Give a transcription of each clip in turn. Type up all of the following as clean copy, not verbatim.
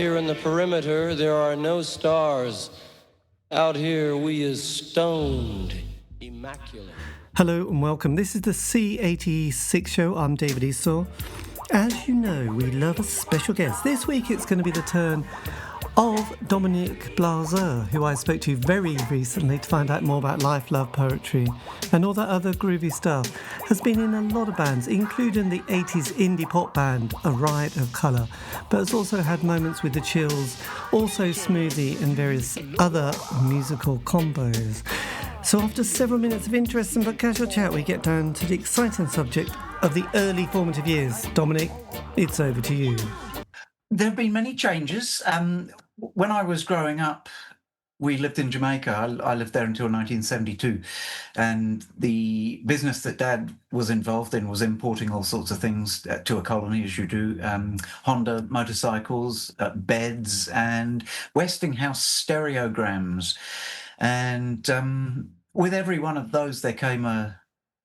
here in the perimeter, there are no stars. Out here, we is stoned, immaculate. Hello and welcome. This is the C86 show. I'm David Eastaugh. As you know, we love a special guest. This week it's going to be the turn of Dominic Blaazer, who I spoke to very recently to find out more about life, love, poetry and all that other groovy stuff. Has been in a lot of bands, including the 80s indie pop band A Riot of Colour, but has also had moments with The Chills, also Smoothy and various other musical combos. So after several minutes of interesting but casual chat, we get down to the exciting subject of the early formative years. Dominic, it's over to you. There have been many changes. When I was growing up, we lived in Jamaica. I lived there until 1972. And the business that Dad was involved in was importing all sorts of things to a colony, as you do. Honda motorcycles, beds, and Westinghouse stereograms. And with every one of those, there came a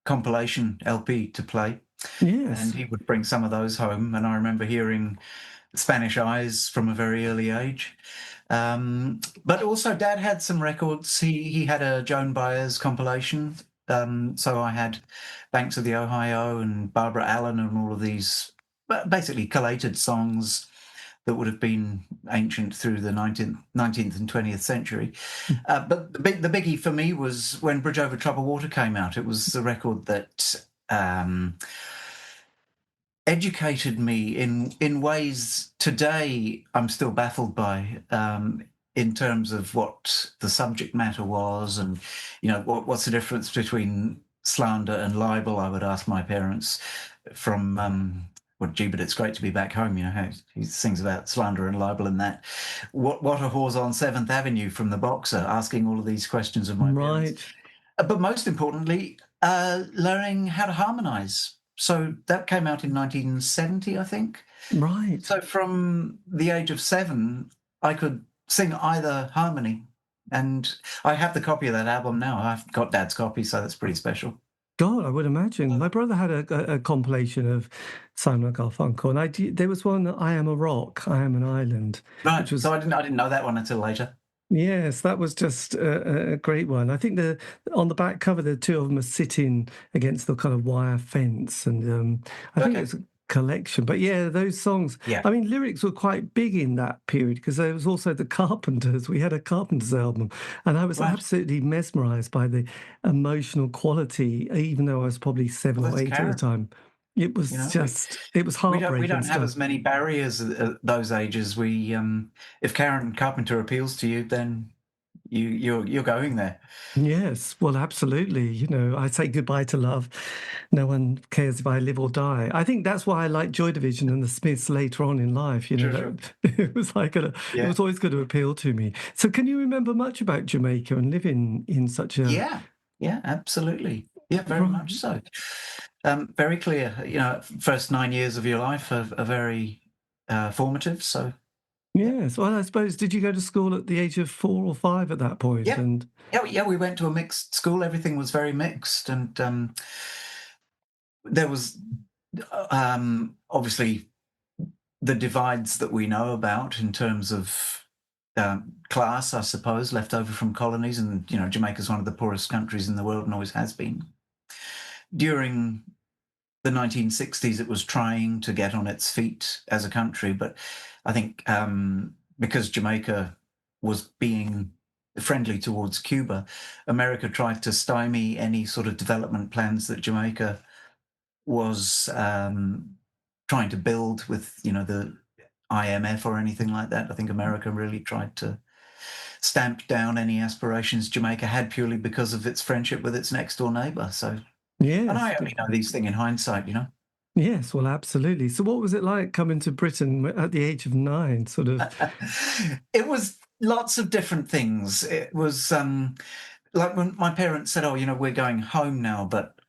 compilation LP to play. Yes. And he would bring some of those home. And I remember hearing Spanish Eyes from a very early age. But also Dad had some records. He had a Joan Baez compilation. So I had Banks of the Ohio and Barbara Allen and all of these basically collated songs that would have been ancient through the 19th and 20th century. But the biggie for me was when Bridge Over Troubled Water came out. It was the record that educated me in ways today I'm still baffled by, in terms of what the subject matter was and, you know, what's the difference between slander and libel, I would ask my parents from... well, gee, but it's great to be back home, you know, he sings about slander and libel and that. What a whore's on 7th Avenue from The Boxer, asking all of these questions of my parents. But most importantly, learning how to harmonise. So that came out in 1970, I think. Right. So from the age of 7, I could sing either harmony. And I have the copy of that album now. I've got Dad's copy, so that's pretty special. God, I would imagine. My brother had a compilation of Simon & Garfunkel, and there was one, I Am a Rock, I Am an Island. Right, so I didn't know that one until later. Yes, that was just a great one. I think on the back cover, the two of them are sitting against the kind of wire fence, and I think it's a collection. But yeah, those songs, I mean, lyrics were quite big in that period because there was also the Carpenters. We had a Carpenters album, and I was absolutely mesmerised by the emotional quality, even though I was probably 7 or 8 at the time. It was it was heartbreaking. We don't have as many barriers at those ages. If Karen Carpenter appeals to you, then you're going there. Yes, well, absolutely. You know, I say goodbye to love. No one cares if I live or die. I think that's why I like Joy Division and the Smiths later on in life. You know, it was like it was always going to appeal to me. So, can you remember much about Jamaica and living in such a? Yeah, absolutely. Yeah, very much so. Very clear. You know, first 9 years of your life are very formative. So. Yes. Well, I suppose, did you go to school at the age of 4 or 5 at that point? Yeah, we went to a mixed school. Everything was very mixed. And there was obviously the divides that we know about in terms of class, I suppose, left over from colonies. And, you know, Jamaica's one of the poorest countries in the world and always has been. During the 1960s, it was trying to get on its feet as a country, but I think because Jamaica was being friendly towards Cuba, America tried to stymie any sort of development plans that Jamaica was trying to build with, you know, the IMF or anything like that. I think America really tried to stamp down any aspirations Jamaica had purely because of its friendship with its next door neighbour. So. Yes. And I only know these things in hindsight, you know. Yes, well, absolutely. So what was it like coming to Britain at the age of 9, sort of? It was lots of different things. It was like when my parents said, oh, you know, we're going home now, but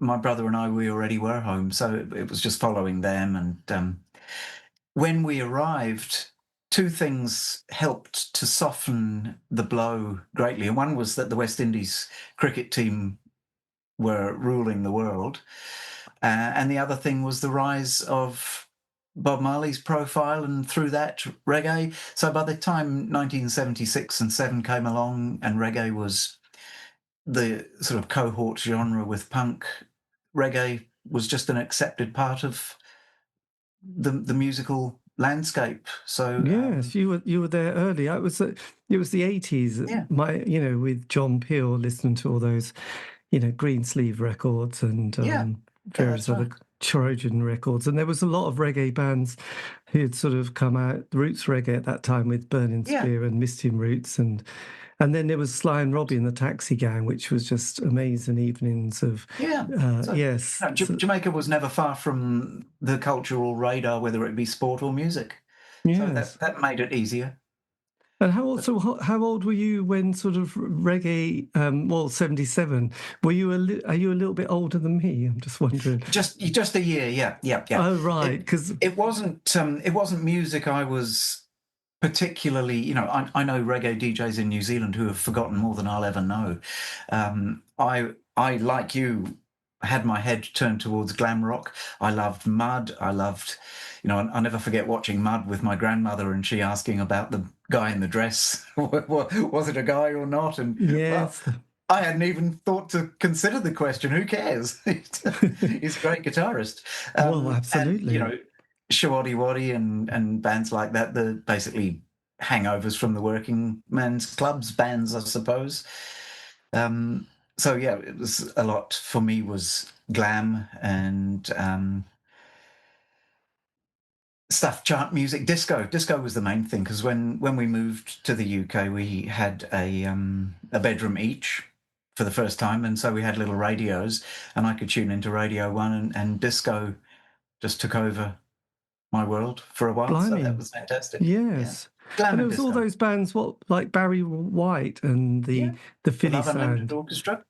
my brother and I, we already were home. So it was just following them. And when we arrived, 2 things helped to soften the blow greatly. And one was that the West Indies cricket team were ruling the world. And the other thing was the rise of Bob Marley's profile, and through that reggae. So by the time 1976 and 7 came along and reggae was the sort of cohort genre with punk, reggae was just an accepted part of the musical landscape. So Yes, you were there early. It was the 80s. Yeah. With John Peel listening to all those, Green Sleeve records and various that's other right. Trojan records, and there was a lot of reggae bands who'd sort of come out, roots reggae at that time with Burning Yeah. Spear and Misty Roots, and then there was Sly and Robbie and the Taxi Gang, which was just amazing evenings of yes. Jamaica was never far from the cultural radar, whether it be sport or music. Yes. So that made it easier. And how old were you when sort of reggae? 77. Are you a little bit older than me? I'm just wondering. Just a year, yeah. Oh right, because it wasn't music I was particularly. I know reggae DJs in New Zealand who have forgotten more than I'll ever know. I like you had my head turned towards glam rock. I loved Mud. I loved. I'll never forget watching Mud with my grandmother and she asking about the guy in the dress. Was it a guy or not? And yes, well, I hadn't even thought to consider the question. Who cares? He's a great guitarist. well, absolutely. And, Shawaddy Waddy and bands like that, the basically hangovers from the working men's clubs bands, I suppose. So yeah, it was a lot for me was glam and stuff, chart music, disco. Disco was the main thing because when we moved to the UK, we had a bedroom each for the first time, and so we had little radios, and I could tune into Radio 1, and disco just took over my world for a while. Blimey. So that was fantastic. Yes. Yeah. Glam And there and was disco. all those bands, like Barry White and the Philly Love and Limited Sound. Orchestra.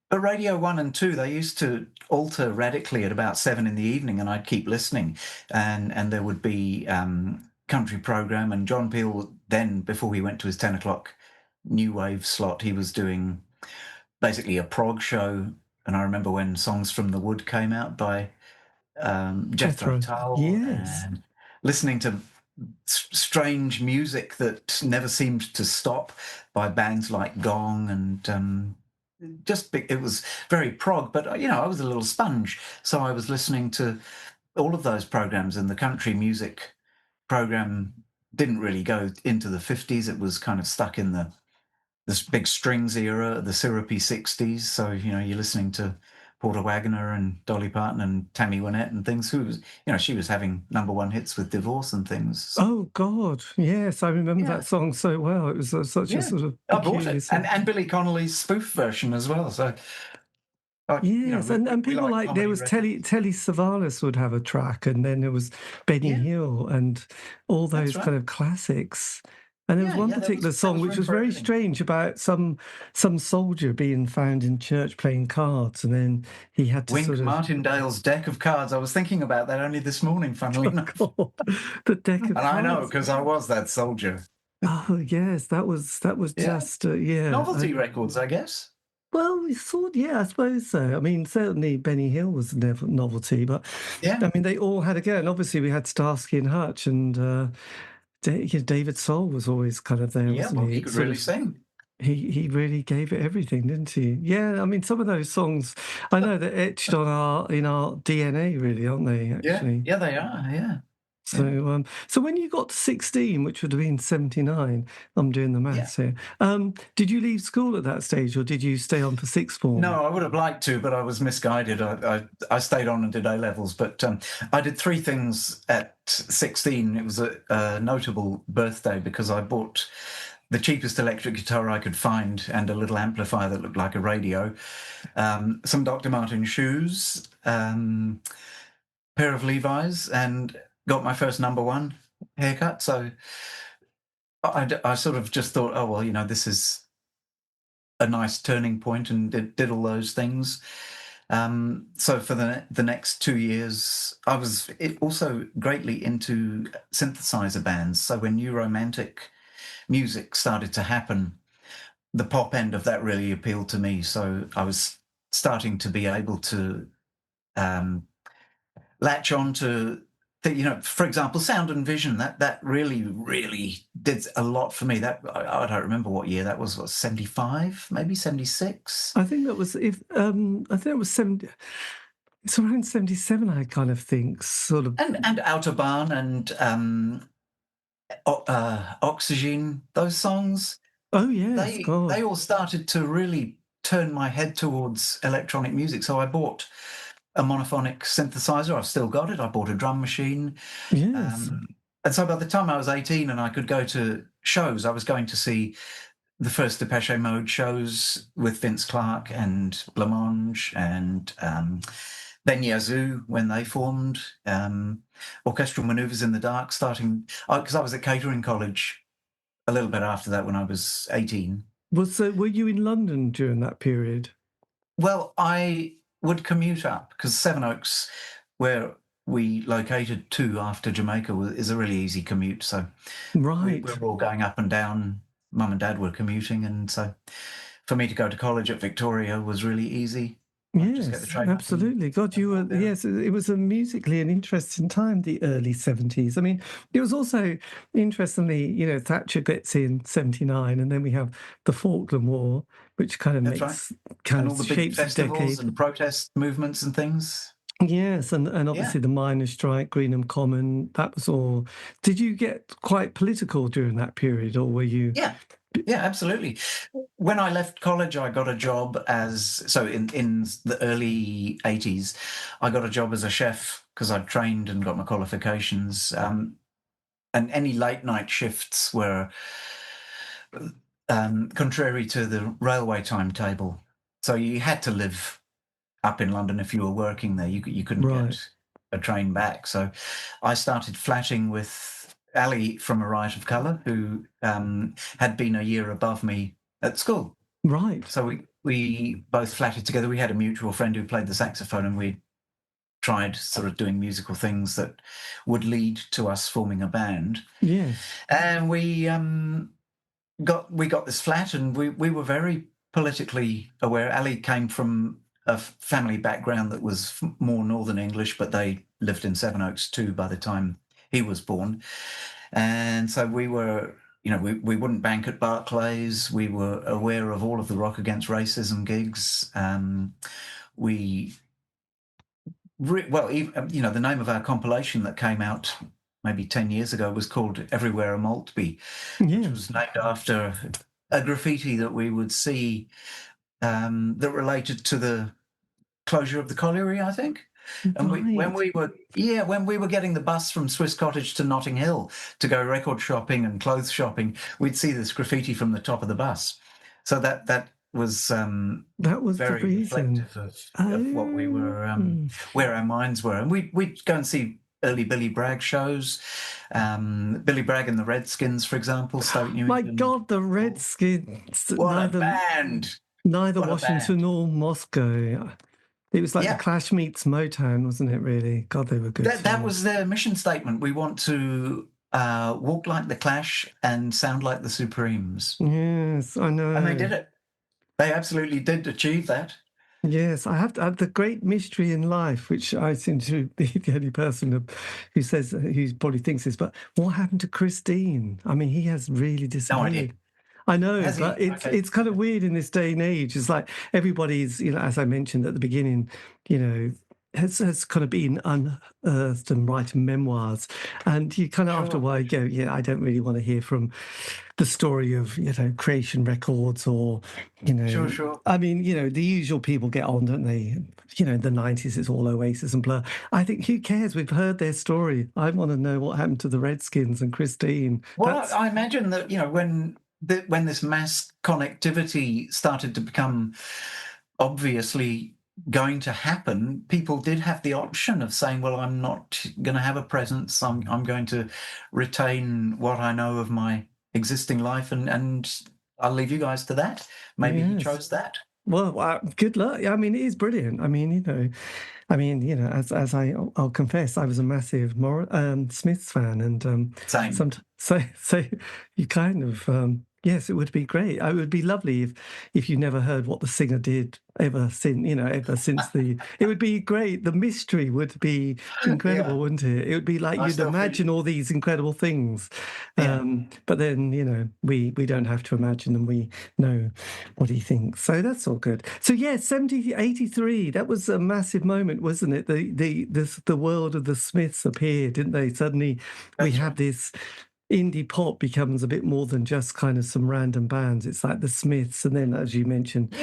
But Radio 1 and 2, they used to alter radically at about 7 in the evening, and I'd keep listening. And there would be country program, and John Peel then, before he went to his 10 o'clock new wave slot, he was doing basically a prog show. And I remember when Songs from the Wood came out by Jethro Tull, yes. and listening to strange music that never seemed to stop by bands like Gong, and it was very prog. But I was a little sponge, so I was listening to all of those programs, and the country music program didn't really go into the 50s. It was kind of stuck in this big strings era, the syrupy 60s. So you're listening to Porter Wagoner and Dolly Parton and Tammy Wynette and things. Who was, she was having #1 hits with Divorce and things. So, oh God, yes, I remember that song so well. It was such a sort of I bought it, and Billy Connolly's spoof version as well. So yes, and people like there was Telly Savalas would have a track, and then there was Benny Hill and all those kind of classics. And there was one particular song which was very strange about some soldier being found in church playing cards, and then he had to Wink Martindale's deck of cards. I was thinking about that only this morning, funnily enough. The deck of cards. And I know, because I was that soldier. Oh yes, that was just novelty records, I guess. Well, we thought, I suppose so. I mean, certainly Benny Hill was a novelty, but I mean, they all had a go. And obviously, we had Starsky and Hutch, and David Soul was always kind of there, wasn't he? He could really sing. He really gave it everything, didn't he? Yeah, I mean, some of those songs, I know they're etched in our DNA, really, aren't they? Actually, yeah, they are. Yeah. So, so when you got to 16, which would have been 79, I'm doing the maths here. Did you leave school at that stage, or did you stay on for sixth form? No, I would have liked to, but I was misguided. I stayed on and did A levels, but I did 3 things at 16. It was a notable birthday because I bought the cheapest electric guitar I could find and a little amplifier that looked like a radio, some Dr. Martens shoes, pair of Levi's, and got my first #1 haircut. So I sort of just thought, oh, well, this is a nice turning point, and did all those things. So for the next 2 years, I was also greatly into synthesizer bands. So when new romantic music started to happen, the pop end of that really appealed to me. So I was starting to be able to latch on to for example, Sound and Vision, that really, really did a lot for me. That I don't remember what year that was. What, 75, maybe 76? I think that was I think it was 70. It's around 77, I kind of think, sort of. And Autobahn and Oxygen, those songs. Oh yes, God. They all started to really turn my head towards electronic music. So I bought a monophonic synthesizer. I've still got it. I bought a drum machine. Yes. And so by the time I was 18 and I could go to shows, I was going to see the first Depeche Mode shows with Vince Clarke and Blancmange and then Yazoo when they formed, Orchestral Manoeuvres in the Dark, starting because I was at catering college a little bit after that when I was 18. Were you in London during that period? Well, I would commute up because Sevenoaks, where we located to after Jamaica, is a really easy commute. So Right. we were all going up and down. Mum and Dad were commuting, and so for me to go to college at Victoria was really easy. Yes, absolutely. God, you were, yes, it was musically an interesting time, the early 70s. I mean, it was also, interestingly, Thatcher gets in 79, and then we have the Falkland War, which kind of and all the big festivals and protest movements and things. Yes, and obviously the miners' strike, Greenham Common, that was all. Did you get quite political during that period, or were you? Yeah, absolutely. When I left college, I got a job in the early 80s, I got a job as a chef because I'd trained and got my qualifications. And any late night shifts were contrary to the railway timetable. So you had to live up in London if you were working there. You couldn't get a train back. So I started flatting with Ali from A Riot of Colour, who had been a year above me at school. Right. So we both flatted together. We had a mutual friend who played the saxophone, and we tried sort of doing musical things that would lead to us forming a band. Yes. And we got this flat, and we were very politically aware. Ali came from a family background that was more Northern English, but they lived in Sevenoaks too by the time he was born. And so we were, we wouldn't bank at Barclays. We were aware of all of the Rock Against Racism gigs. The name of our compilation that came out maybe 10 years ago was called Everywhere a Maltby, which was named after a graffiti that we would see that related to the closure of the colliery, I think. And when we were getting the bus from Swiss Cottage to Notting Hill to go record shopping and clothes shopping, we'd see this graffiti from the top of the bus. So that was very reflective of what we were, where our minds were. And we'd go and see early Billy Bragg shows, Billy Bragg and the Redskins, for example. Stoke Newington. My God, the Redskins! What a band! Neither Washington nor Moscow. It was like the Clash meets Motown, wasn't it, really? God, they were good. That was their mission statement. We want to walk like the Clash and sound like the Supremes. Yes, I know. And they did it. They absolutely did achieve that. Yes, I have the great mystery in life, which I seem to be the only person who probably thinks this, but what happened to Christine? I mean, he has really disappeared. No idea. I know, but it's kind of weird in this day and age. It's like everybody's, as I mentioned at the beginning, has kind of been unearthed and writing memoirs. And you kind of after a while go, I don't really want to hear from the story of, Creation Records or, Sure. I mean, the usual people get on, don't they? The 90s, it's all Oasis and Blur. I think, who cares? We've heard their story. I want to know what happened to the Redskins and Christine. Well, I imagine that, when this mass connectivity started to become obviously going to happen, people did have the option of saying, well, I'm not going to have a presence. I'm going to retain what I know of my existing life, and I'll leave you guys to that. Maybe he chose that. Well, good luck. I mean, it is brilliant. I mean, as I'll confess, I was a massive Smiths fan, and same. So you kind of Yes, it would be great. It would be lovely if you never heard what the singer did ever since, ever since the. It would be great. The mystery would be incredible, Yeah, wouldn't it? It would be like I you'd still feel. imagine all these incredible things, Yeah, but then we don't have to imagine them. We know what he thinks, so that's all good. So yeah, 83. That was a massive moment, wasn't it? The world of the Smiths appeared, didn't they? Suddenly, we that's have right. this indie pop becomes a bit more than just kind of some random bands. It's like the Smiths, and then, as you mentioned,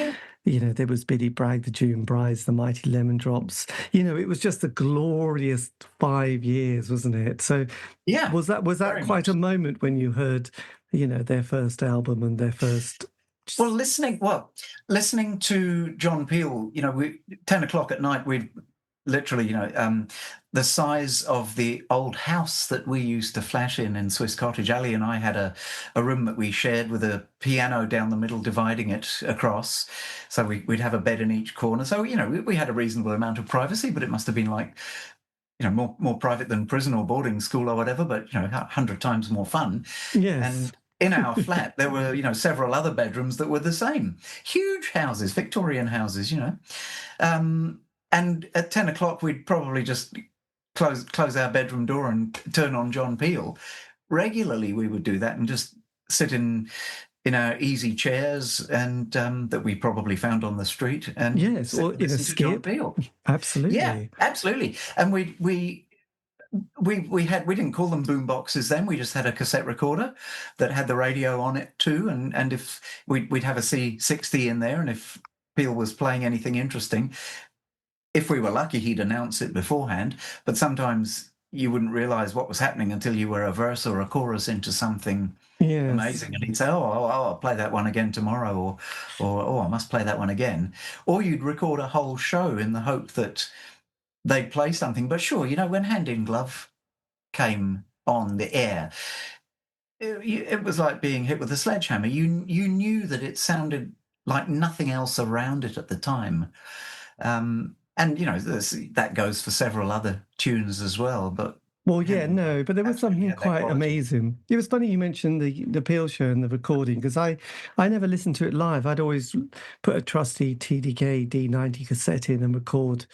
Yeah, there was Biddy Bragg, the June Brides, the Mighty Lemon Drops. It was just a glorious 5 years, wasn't it? So yeah, was that very quite a much. moment when you heard, their first album and their first. Well, listening to John Peel, 10 o'clock at night, we'd literally, the size of the old house that we used to flash in Swiss Cottage. Ali and I had a room that we shared with a piano down the middle, dividing it across. So we'd have a bed in each corner. So, we had a reasonable amount of privacy, but it must have been like, more private than prison or boarding school or whatever, but, 100 times more fun. Yes. And in our flat, there were, several other bedrooms that were the same. Huge houses, Victorian houses, And at 10 o'clock, we'd probably just close our bedroom door and turn on John Peel. Regularly, we would do that and just sit in our easy chairs and that we probably found on the street and Yes, sit or and in a listen to John skip. Peel. Yeah, Absolutely. absolutely. And we didn't call them boom boxes then. We just had a cassette recorder that had the radio on it too, and if we'd have a C60 in there, and if Peel was playing anything interesting, if we were lucky, he'd announce it beforehand. But sometimes you wouldn't realize what was happening until you were a verse or a chorus into something Yes. amazing, and he'd say, "Oh, I'll play that one again tomorrow," or "Oh, I must play that one again." Or you'd record a whole show in the hope that they'd play something. But sure, when Hand in Glove came on the air, it was like being hit with a sledgehammer. You knew that it sounded like nothing else around it at the time. And that goes for several other tunes as well. But Well, yeah, Hand in Glove no, but there was absolutely something had that quite quality. amazing. It was funny you mentioned the Peel show and the recording, because I never listened to it live. I'd always put a trusty TDK D90 cassette in and record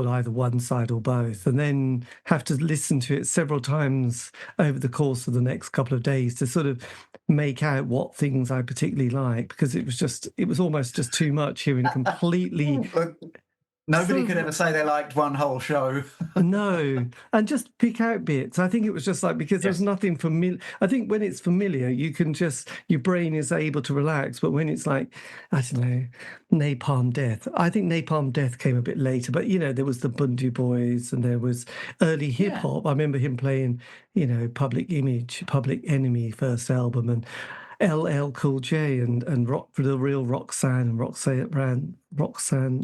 either one side or both, and then have to listen to it several times over the course of the next couple of days to sort of make out what things I particularly like, because it was almost just too much hearing completely Look, nobody sort could of. ever say they liked one whole show. No, and just pick out bits. I think it was just like, because there's Yes. nothing familiar. I think when it's familiar, you can just, your brain is able to relax. But when it's like, I don't know, Napalm Death. I think Napalm Death came a bit later, but there was the Bundy Boys and there was early hip Yeah. hop. I remember him playing, Public Image, Public Enemy first album, and LL Cool J and rock, the real Roxanne and Roxanne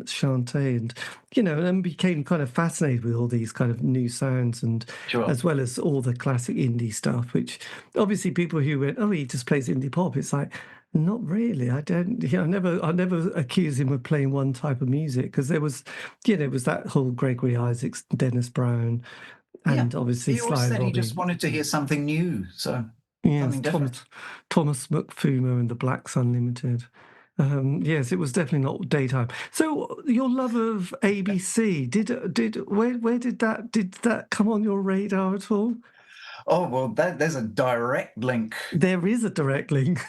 Shante, and and then became kind of fascinated with all these kind of new sounds, and Sure. as well as all the classic indie stuff, which obviously people who went, oh, he just plays indie pop. It's like, not really. I don't. I never accuse him of playing one type of music, because there was, there was that whole Gregory Isaacs, Dennis Brown, Yeah. and obviously He always Sly and said he Robbie. just wanted to hear something new, so Yes, something different. Thomas McFumo and the Blacks Unlimited. Yes, it was definitely not daytime. So your love of ABC, where did that come on your radar at all? Oh, well, there's a direct link There is a direct link.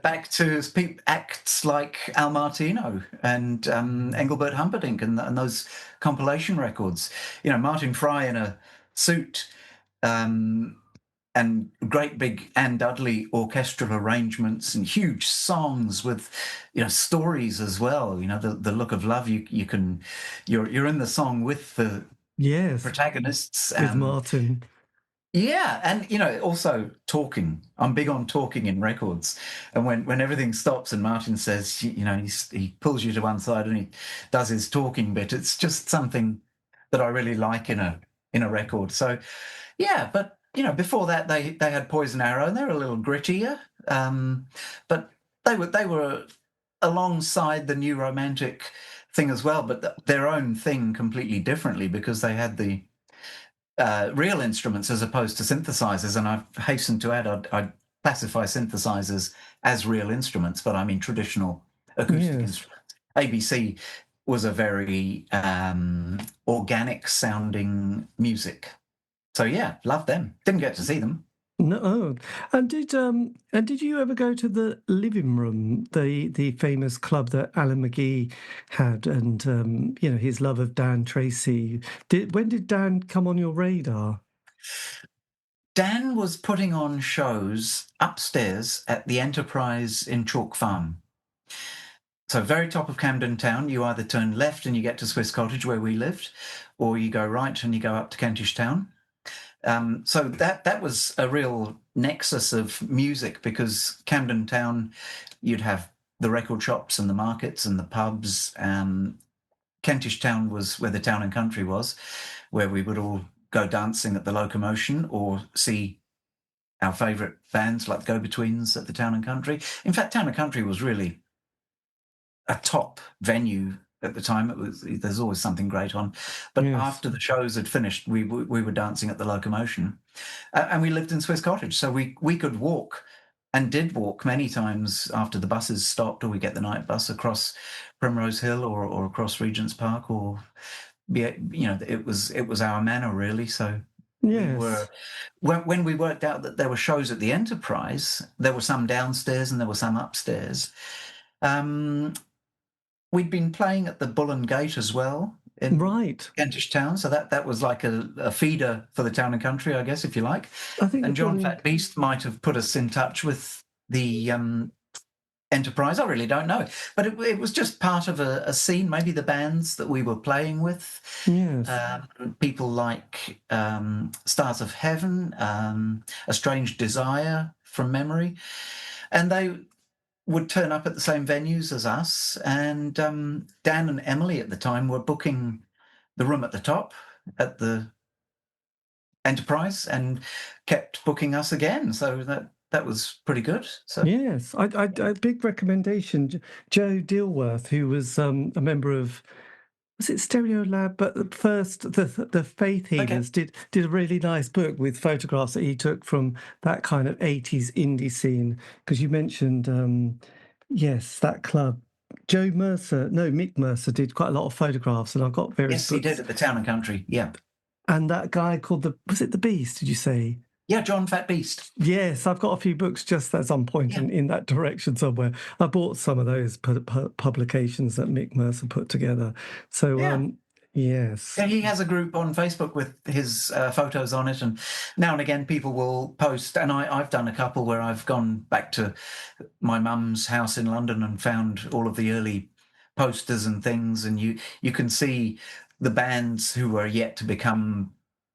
back to acts like Al Martino and Engelbert Humperdinck and those compilation records. Martin Fry in a suit, and great big Anne Dudley orchestral arrangements and huge songs with, stories as well. The Look of Love. You're in the song with the Yes, protagonists. with Martin. Yeah, and also talking. I'm big on talking in records, and when everything stops and Martin says, he pulls you to one side and he does his talking bit. It's just something that I really like in a record. So, yeah, but before that they had Poison Arrow, and they're a little grittier, but they were alongside the New Romantic thing as well, but their own thing completely differently, because they had the real instruments as opposed to synthesizers. And I hasten to add, I classify synthesizers as real instruments, but I mean traditional acoustic instruments. ABC was a very organic sounding music. So yeah, love them. Didn't get to see them. No, and did you ever go to the Living Room, the famous club that Alan McGee had, and his love of Dan Tracy? When did Dan come on your radar? Dan was putting on shows upstairs at the Enterprise in Chalk Farm. So very top of Camden Town, you either turn left and you get to Swiss Cottage where we lived, or you go right and you go up to Kentish Town. So that was a real nexus of music, because Camden Town, you'd have the record shops and the markets and the pubs. Kentish Town was where the Town and Country was, where we would all go dancing at the Locomotion or see our favourite bands like the Go-Betweens at the Town and Country. In fact, Town and Country was really a top venue at the time. There's always something great on. But after the shows had finished, we were dancing at the Locomotion. And we lived in Swiss Cottage, so we could walk, and did walk many times after the buses stopped, or we get the night bus across Primrose Hill or across Regent's Park, or it was our manor really. So we were, when we worked out that there were shows at the Enterprise, there were some downstairs and there were some upstairs. We'd been playing at the Bull and Gate as well in Kentish Town, so that was like a feeder for the Town and Country, I guess, if you like. I think, and John Fat Beast might have put us in touch with the Enterprise. I really don't know, but it was just part of a scene. Maybe the bands that we were playing with, people like Stars of Heaven, A Strange Desire from memory, and they would turn up at the same venues as us. And Dan and Emily at the time were booking the room at the top at the Enterprise and kept booking us again. So that was pretty good. So yes, I a big recommendation. Joe Dilworth, who was a member of, was it Stereo Lab? But the Faith Healers did a really nice book with photographs that he took from that kind of 80s indie scene. Because you mentioned, that club. Mick Mercer did quite a lot of photographs, and I've got various books. He did at the Town and Country, yeah. And that guy called was it the Beast, did you say? Yeah, John Fat Beast. Yes, I've got a few books just as I'm pointing in that direction somewhere. I bought some of those publications that Mick Mercer put together. So, yes. Yeah, he has a group on Facebook with his photos on it, and now and again people will post, and I've done a couple where I've gone back to my mum's house in London and found all of the early posters and things, and you can see the bands who are yet to become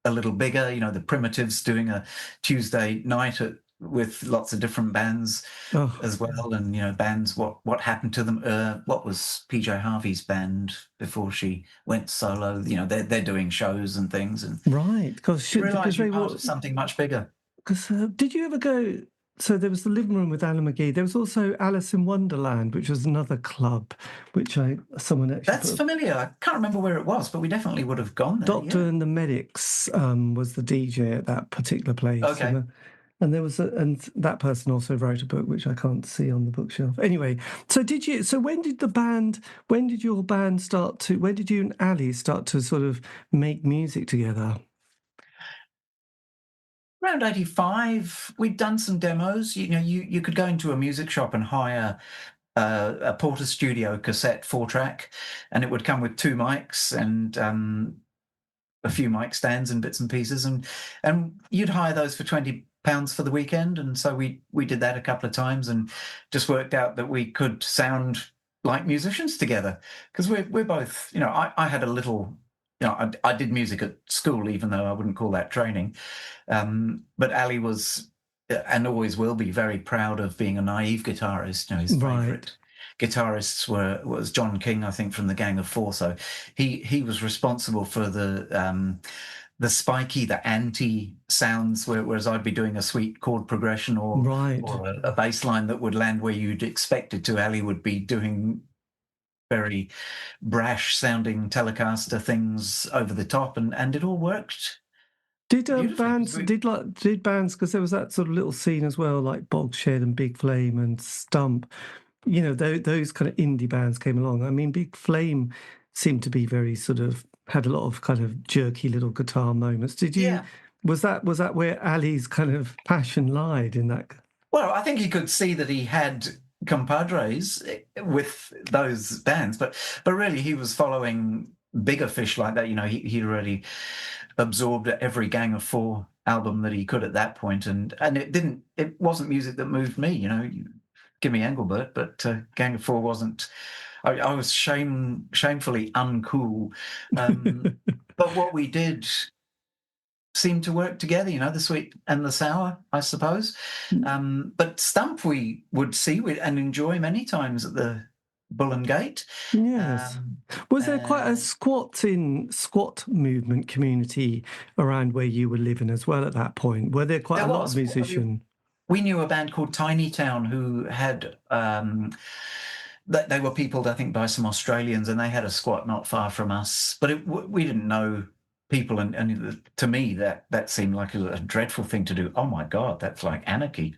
a little bigger, the Primitives doing a Tuesday night with lots of different bands as well, and bands, what happened to them. What was PJ Harvey's band before she went solo? They're doing shows and things, and because you realise you're part of something much bigger. Because did you ever go? So there was the Living Room with Alan McGee. There was also Alice in Wonderland, which was another club, which someone actually. That's familiar. I can't remember where it was, but we definitely would have gone there. Doctor and the Medics was the DJ at that particular place. Okay. And there was and that person also wrote a book which I can't see on the bookshelf. Anyway, so when did your band start to? When did you and Ali start to sort of make music together? Around 85, we'd done some demos. You could go into a music shop and hire a Porter Studio cassette 4-track, and it would come with 2 mics and a few mic stands and bits and pieces, and you'd hire those for £20 for the weekend. And so we did that a couple of times, and just worked out that we could sound like musicians together, because we're both, I had a little. I did music at school, even though I wouldn't call that training. But Ali was, and always will be, very proud of being a naive guitarist. His favourite guitarists was John King, I think, from the Gang of Four. So he was responsible for the spiky, the anti sounds, whereas I'd be doing a sweet chord progression or a bass line that would land where you'd expect it to. Ali would be doing very brash sounding Telecaster things over the top, and it all worked Did beautifully. 'Cause did bands, because there was that sort of little scene as well, like Bogshed and Big Flame and Stump. You know, those kind of indie bands came along. I mean, Big Flame seemed to be very sort of had a lot of kind of jerky little guitar moments. Did you? Yeah. Was that where Ali's kind of passion lied in that? Well, I think he could see that he had compadres with those bands, but really he was following bigger fish like that. You know, he really absorbed every Gang of Four album that he could at that point, and it wasn't music that moved me. You know, give me Engelbert, but Gang of Four wasn't. I was shamefully uncool, but what we did seemed to work together, you know, the sweet and the sour, I suppose. But Stump we would see and enjoy many times at the Bull and Gate. Yes. Was there quite a squat movement community around where you were living as well at that point? Were there quite a lot of musicians? We knew a band called Tiny Town who had... they were peopled, I think, by some Australians, and they had a squat not far from us. But we didn't know people, and to me that seemed like a dreadful thing to do. Oh my God, that's like anarchy.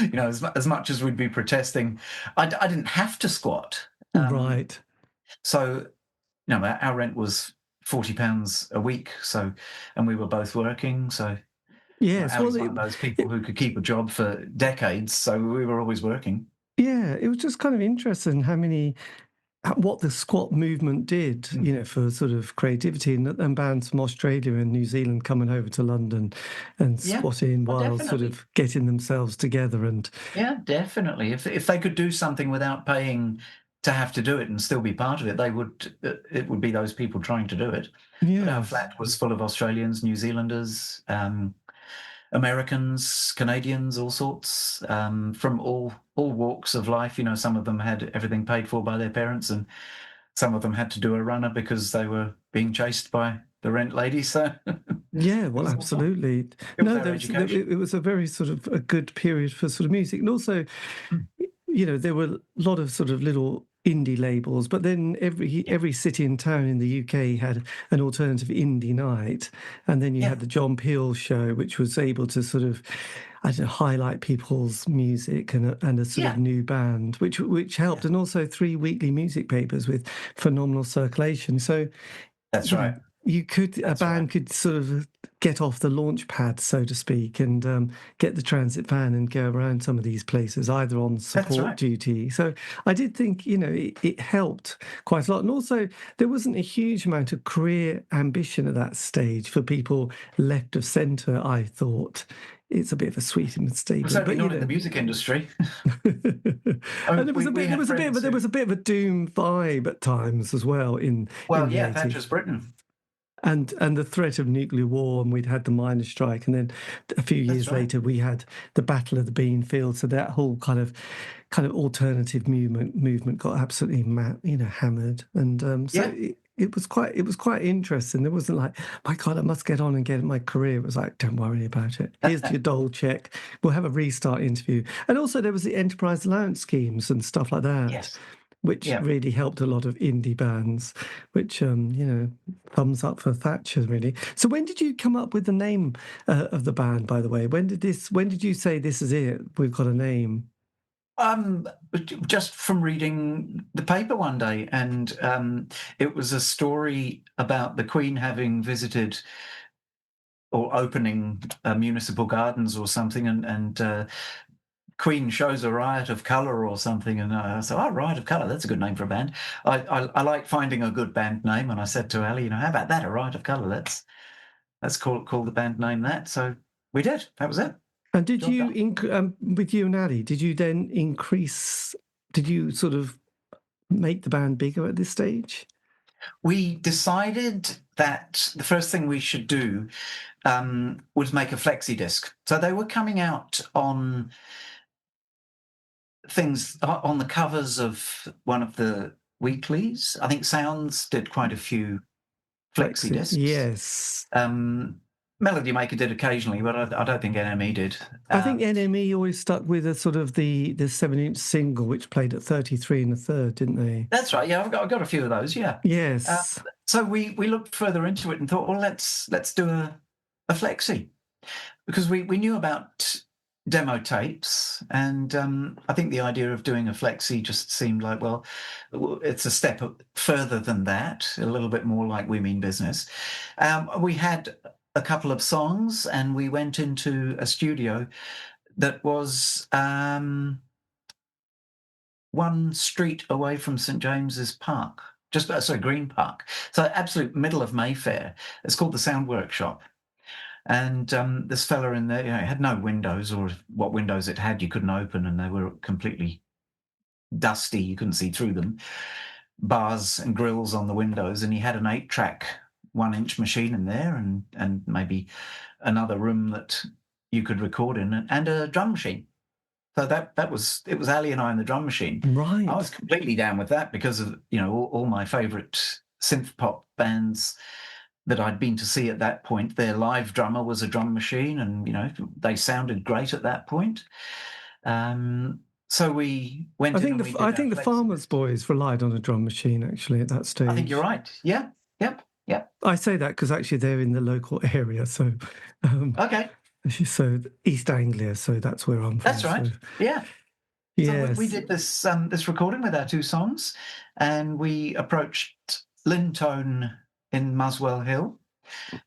You know, as much as we'd be protesting, I didn't have to squat. Right. So, you know, our rent was £40 a week. So, and we were both working. So, yes, I was one of those people who could keep a job for decades. So we were always working. Yeah, it was just kind of interesting what the squat movement did, you know, for sort of creativity, and bands from Australia and New Zealand coming over to London and squatting while sort of getting themselves together. And yeah, definitely. If they could do something without paying to have to do it and still be part of it, it would be those people trying to do it. Yeah. But our flat was full of Australians, New Zealanders, Americans, Canadians, all sorts, from all walks of life. You know, some of them had everything paid for by their parents, and some of them had to do a runner because they were being chased by the rent lady. So yeah, well, absolutely. It was a very sort of a good period for sort of music, and also, you know, there were a lot of sort of little indie labels, but then every city and town in the UK had an alternative indie night, and then you had the John Peel show, which was able to sort of, I don't know, highlight people's music and a sort of new band, which helped, and also 3 weekly music papers with phenomenal circulation. So that's right. A band could sort of get off the launch pad, so to speak, and get the transit van and go around some of these places, either on support duty. So I did think, you know, it helped quite a lot. And also, there wasn't a huge amount of career ambition at that stage for people left of centre, I thought. It's a bit of a sweetened statement, but not in the music industry. And there was a bit of a doom vibe at times as well. Thatcher's Britain. And the threat of nuclear war, and we'd had the miners' strike, and then a few years later we had the Battle of the Beanfield. So that whole kind of alternative movement got absolutely hammered, and it was quite interesting. There wasn't like, my God, I must get on and get my career. It was like, don't worry about it. Here's your dole check. We'll have a restart interview. And also there was the enterprise allowance schemes and stuff like that. Yes. Which really helped a lot of indie bands, which, you know, thumbs up for Thatcher, really. So when did you come up with the name of the band, by the way? When did you say, this is it, we've got a name? Just from reading the paper one day, and it was a story about the Queen having visited or opening municipal gardens or something, and Queen shows a Riot of Colour or something, and I said, Riot of Colour, that's a good name for a band. I like finding a good band name, and I said to Ali, you know, how about that, a Riot of Colour? Let's call the band name that. So we did. That was it. And did you, with you and Ali, did you then did you sort of make the band bigger at this stage? We decided that the first thing we should do was make a flexi disc. So they were coming out on things on the covers of one of the weeklies. I think Sounds did quite a few flexi discs. Yes. Melody Maker did occasionally, but I don't think NME did. I think NME always stuck with a sort of the 7-inch single, which played at 33 1/3, didn't they? That's right. Yeah, I've got a few of those. Yeah. Yes. So we looked further into it and thought, well, let's do a flexi, because we knew about demo tapes, and I think the idea of doing a flexi just seemed like, well, it's a step further than that, a little bit more like We Mean Business. We had a couple of songs, and we went into a studio that was one street away from St James's Park, Green Park, so absolute middle of Mayfair. It's called the Sound Workshop. And this fella in there, it had no windows, or what windows it had you couldn't open, and they were completely dusty. You couldn't see through them. Bars and grills on the windows, and he had an 8-track 1-inch machine in there, and maybe another room that you could record in, and a drum machine. So it was Ali and I and the drum machine. Right. I was completely down with that because of all my favourite synth pop bands that I'd been to see at that point. Their live drummer was a drum machine, and they sounded great at that point. So we went. I think the Farmers Boys relied on a drum machine actually at that stage. I think you're right. Yeah. Yep. I say that because actually they're in the local area. So okay. So East Anglia. So that's where I'm from. That's right. So. Yeah. Yes. So we did this recording with our 2 songs, and we approached Lynn Tone in Muswell Hill,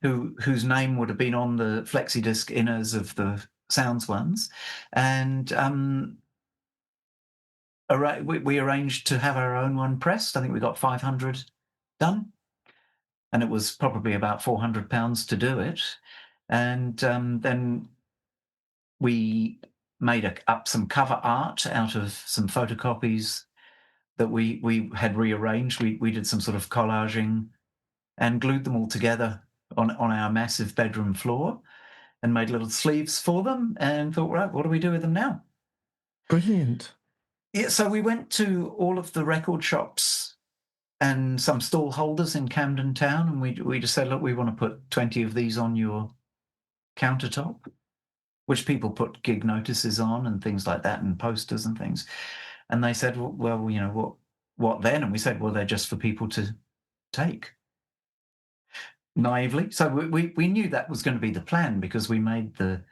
whose name would have been on the flexi disc inners of the Sounds ones, and we arranged to have our own one pressed. I think we got 500 done, and it was probably about £400 to do it. And then we made up some cover art out of some photocopies that we had rearranged. We did some sort of collaging and glued them all together on our massive bedroom floor, and made little sleeves for them, and thought, right, what do we do with them now? Brilliant. Yeah, so we went to all of the record shops and some stall holders in Camden Town, and we just said, look, we want to put 20 of these on your countertop, which people put gig notices on and things like that, and posters and things. And they said, well, what then? And we said, well, they're just for people to take. Naively. So we knew that was going to be the plan, because we made the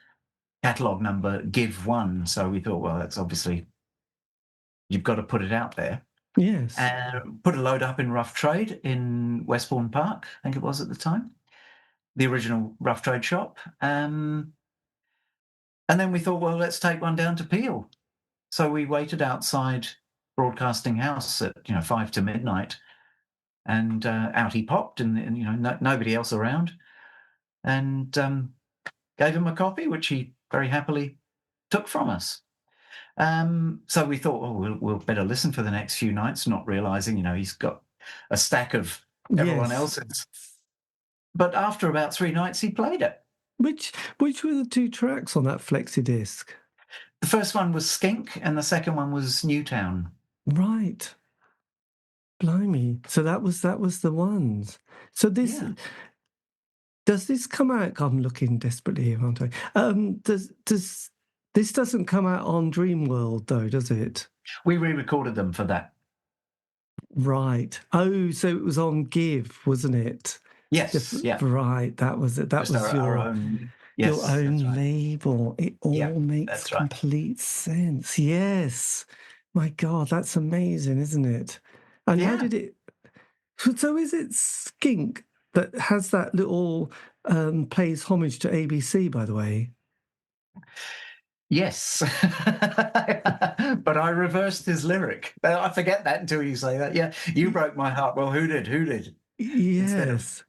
catalogue number Give 1. So we thought, well, that's obviously, you've got to put it out there. Yes. Put a load up in Rough Trade in Westbourne Park, I think it was at the time, the original Rough Trade shop. And then we thought, well, let's take one down to Peel. So we waited outside Broadcasting House at 5 to midnight. And out he popped, and nobody else around, and gave him a copy, which he very happily took from us. So we thought, oh, we'll better listen for the next few nights, not realising, he's got a stack of everyone else's. But after about 3 nights, he played it. Which were the 2 tracks on that flexi disc? The first one was Skink, and the second one was Newtown. Right. Blimey! So that was the ones. So this does this come out? I'm looking desperately here, aren't I? Does this doesn't come out on Dreamworld though, does it? We re-recorded them for that. Right. Oh, so it was on Give, wasn't it? Yes. Yeah. Right. That was it. That was our own. Yes, your own label. It all makes complete sense. Yes. My God, that's amazing, isn't it? And how did it... So is it Skink that has that little... plays homage to ABC, by the way? Yes. But I reversed his lyric. I forget that until you say that. Yeah, you broke my heart. Well, who did? Yes.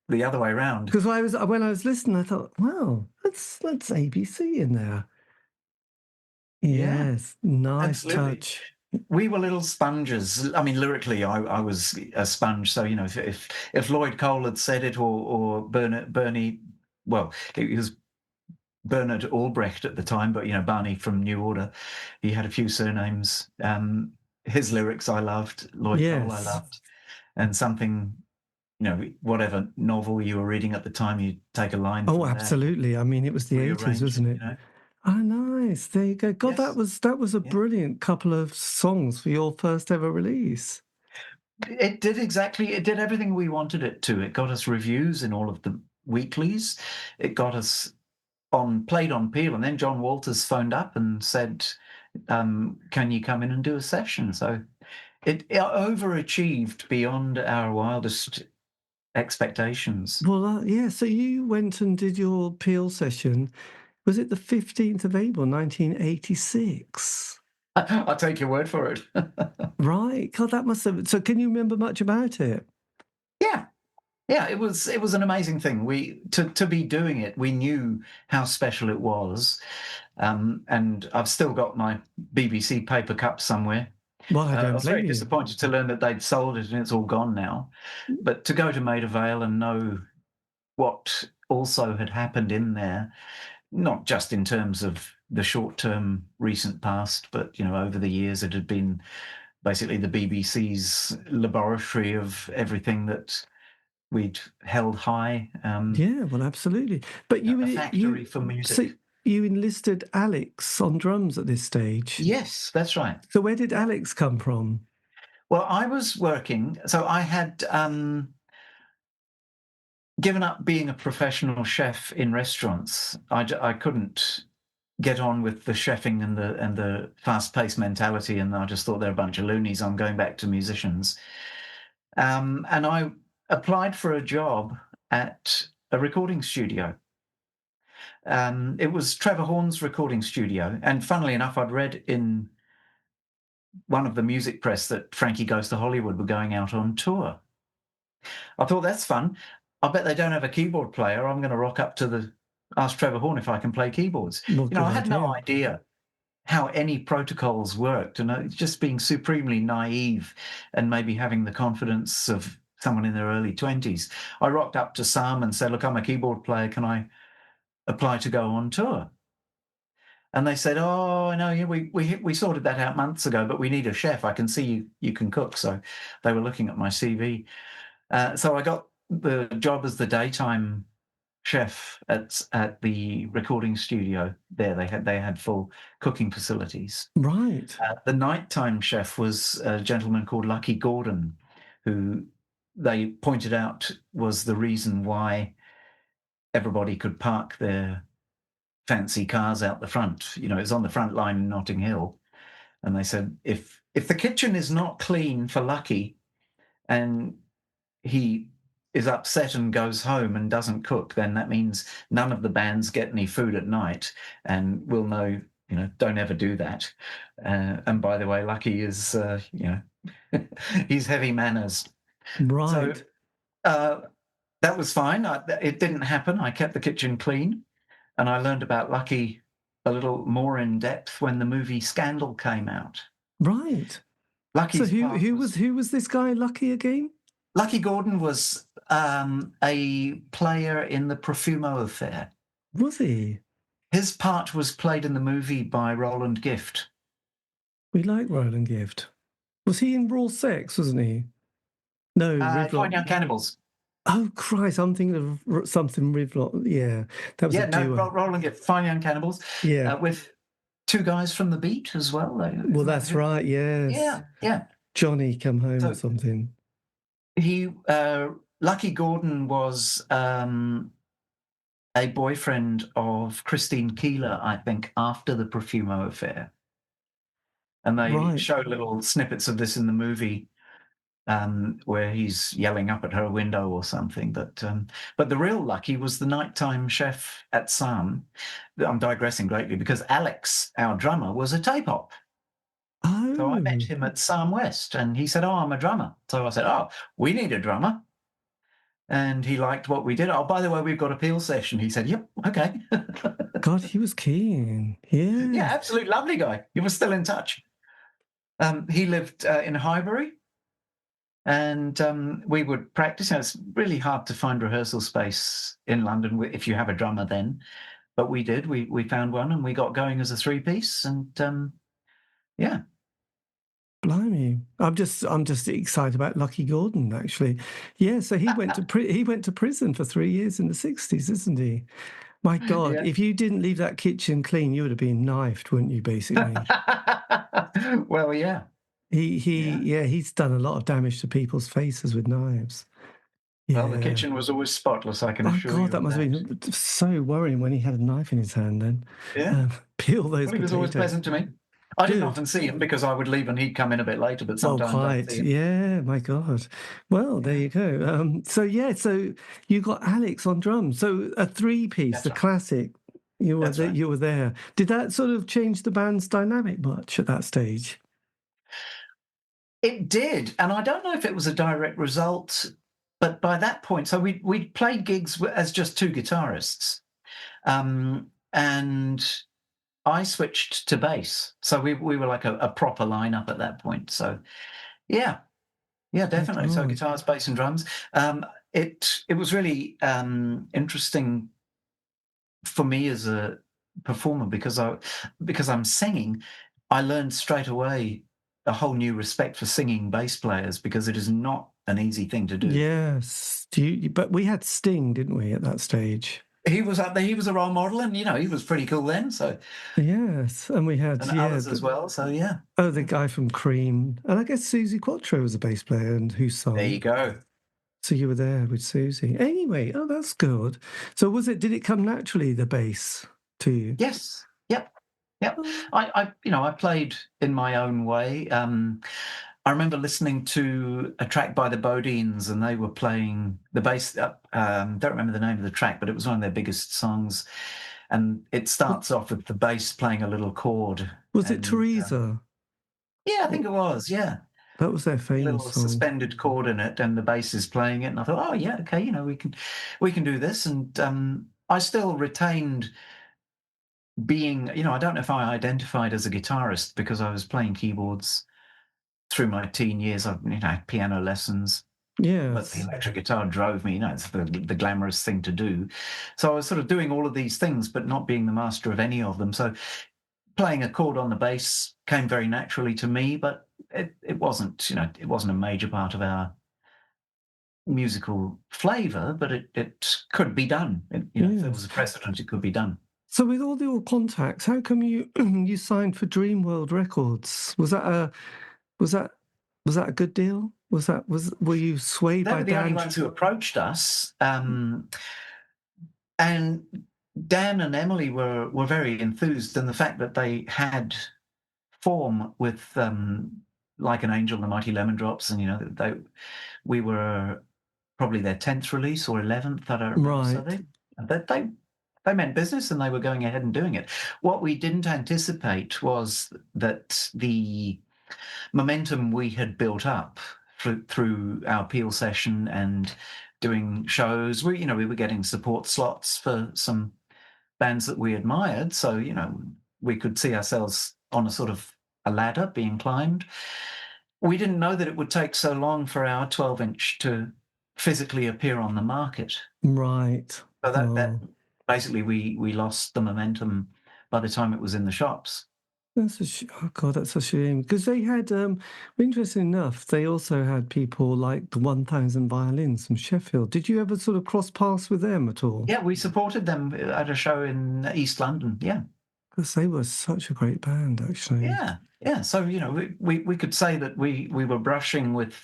The other way around. Because when I was listening, I thought, wow, that's ABC in there. Yes, nice touch. We were little sponges. I mean, lyrically, I was a sponge. So, if Lloyd Cole had said it, or Bernie, well, it was Bernard Albrecht at the time, but, Barney from New Order, he had a few surnames. His lyrics I loved, Lloyd Cole I loved, and something, whatever novel you were reading at the time, you take a line. Oh, absolutely. That. I mean, it was the 80s, wasn't it? Oh, nice. There you go. God, yes. that was a brilliant couple of songs for your first ever release. It did everything we wanted it to. It got us reviews in all of the weeklies. It got us played on Peel, and then John Walters phoned up and said, can you come in and do a session? So it overachieved beyond our wildest expectations. Well, yeah, so you went and did your Peel session. Was it the 15th of April, 1986? I'll take your word for it. Right. God, that must have... So can you remember much about it? Yeah, it was an amazing thing. To be doing it, we knew how special it was. And I've still got my BBC paper cup somewhere. Well, I I don't was very blame you. disappointed to learn that they'd sold it and it's all gone now. But to go to Maida Vale and know what also had happened in there, not just in terms of the short-term recent past, but, over the years, it had been basically the BBC's laboratory of everything that we'd held high. Yeah, well, absolutely. But a factory for music. So you enlisted Alex on drums at this stage. Yes, that's right. So where did Alex come from? Well, I was working, so I had given up being a professional chef in restaurants. I couldn't get on with the chefing and the fast-paced mentality, and I just thought they're a bunch of loonies. I'm going back to musicians. And I applied for a job at a recording studio. It was Trevor Horn's recording studio, and funnily enough, I'd read in one of the music press that Frankie Goes to Hollywood were going out on tour. I thought, that's fun. I bet they don't have a keyboard player. I'm going to rock up to ask Trevor Horn if I can play keyboards. Well, I had no idea how any protocols worked, and just being supremely naive and maybe having the confidence of someone in their early 20s. I rocked up to Sam and said, look, I'm a keyboard player. Can I apply to go on tour? And they said, oh, no, yeah, we sorted that out months ago, but we need a chef. I can see you can cook. So they were looking at my CV. So I got the job as the daytime chef at the recording studio there. They had full cooking facilities. Right. The nighttime chef was a gentleman called Lucky Gordon, who they pointed out was the reason why everybody could park their fancy cars out the front. It's on the front line in Notting Hill. And they said, if the kitchen is not clean for Lucky and he is upset and goes home and doesn't cook, then that means none of the bands get any food at night, and we'll know, don't ever do that. And by the way, Lucky is, he's heavy manners. Right. So that was fine. It didn't happen. I kept the kitchen clean, and I learned about Lucky a little more in depth when the movie Scandal came out. Right. Lucky's so who was this guy, Lucky, again? Lucky Gordon was a player in the Profumo affair. Was he? His part was played in the movie by Roland Gift. We like Roland Gift. Was he in Raw Sex, wasn't he? No, Fine Young Cannibals. Oh, Christ, I'm thinking of something Rivlot. Yeah, that was a duo. Roland Gift, Fine Young Cannibals. Yeah. With two guys from The Beat as well. Well, that's right, yes. Yeah. Johnny Come Home or something. Lucky Gordon was a boyfriend of Christine Keeler, I think, after the Profumo affair. And they showed little snippets of this in the movie where he's yelling up at her window or something. But the real Lucky was the nighttime chef at Sam. I'm digressing greatly because Alex, our drummer, was a tape op. Oh. So I met him at Sam West, and he said, oh, I'm a drummer. So I said, oh, we need a drummer. And he liked what we did. Oh, by the way, we've got a Peel session. He said, yep, okay. God, he was keen. Yeah. Yeah, absolute lovely guy. He was still in touch. He lived in Highbury, and we would practice. It's really hard to find rehearsal space in London if you have a drummer then. But we did. We found one, and we got going as a three-piece, and yeah. Blimey, I'm just excited about Lucky Gordon, actually. Yeah, so he went to prison for 3 years in the 60s, isn't he? My God, Yeah. If you didn't leave that kitchen clean, you would have been knifed, wouldn't you? Basically. Well, yeah. He's done a lot of damage to people's faces with knives. Well, the Yeah. kitchen was always spotless, I can Oh assure God, you that of must have that. been so worrying when he had a knife in his hand. Then Yeah. peel those Well, he was always potatoes. pleasant to me. I didn't Good. often see him because I would leave and he'd come in a bit later, but Well, sometimes I'd quite. see him. Yeah, my God. Well, there Yeah, you go. So you got Alex on drums. So a three-piece, that's the right. classic. That's right. You were there. Did that sort of change the band's dynamic much at that stage? It did, and I don't know if it was a direct result, but by that point, so we played gigs as just two guitarists, and I switched to bass, so we were like a proper lineup at that point. So yeah, yeah, My definitely. So God. guitars, bass, and drums. It was really interesting for me as a performer because I'm singing. I learned straight away a whole new respect for singing bass players because it is not an easy thing to do. Yes. But we had Sting, didn't we, at that stage? He was up there. He was a role model, and he was pretty cool then. So, Yes. And we had, and others as well. So yeah, the guy from Cream. And I guess Susie Quattro was a bass player and who there sung. you go. So you were there with Susie. Anyway, oh, that's good. So did it come naturally, the bass, to you? Yes. Yep. Yep. Oh, I played in my own way. I remember listening to a track by the Bodines, and they were playing the bass. Don't remember the name of the track, but it was one of their biggest songs. And it starts off with the bass playing a little chord. was it And Teresa? yeah, I think it was. Yeah, That was their a famous little song. suspended chord in it, and the bass is playing it. And I thought, oh yeah, okay, we can do this. And I still retained being, I don't know if I identified as a guitarist because I was playing keyboards through my teen years. I had piano lessons, but the Yes. electric guitar drove me. It's the glamorous thing to do. So I was sort of doing all of these things, but not being the master of any of them. So playing a chord on the bass came very naturally to me, but it wasn't, it wasn't a major part of our musical flavor, but it could be done. If there was Yes. a precedent, it could be done. So with all your contacts, how come you you signed for Dream World Records? Was that was that a good deal? Were you swayed They by were the only Dan? ones who approached us. And Dan and Emily were very enthused, and the fact that they had form with Like an Angel and the Mighty Lemon Drops, and we were probably their 10th release or 11th, I don't remember. So Right. they meant business, and they were going ahead and doing it. What we didn't anticipate was that the momentum we had built up through our Peel session and doing shows, we were getting support slots for some bands that we admired. So, we could see ourselves on a sort of a ladder being climbed. We didn't know that it would take so long for our 12-inch to physically appear on the market. Right. So that Oh, basically we lost the momentum by the time it was in the shops. oh God, that's a shame. Because they had, interesting enough, they also had people like the 1000 Violins from Sheffield. Did you ever sort of cross paths with them at all? Yeah, we supported them at a show in East London. Yeah. Because they were such a great band, actually. Yeah, yeah. So we could say that we were brushing with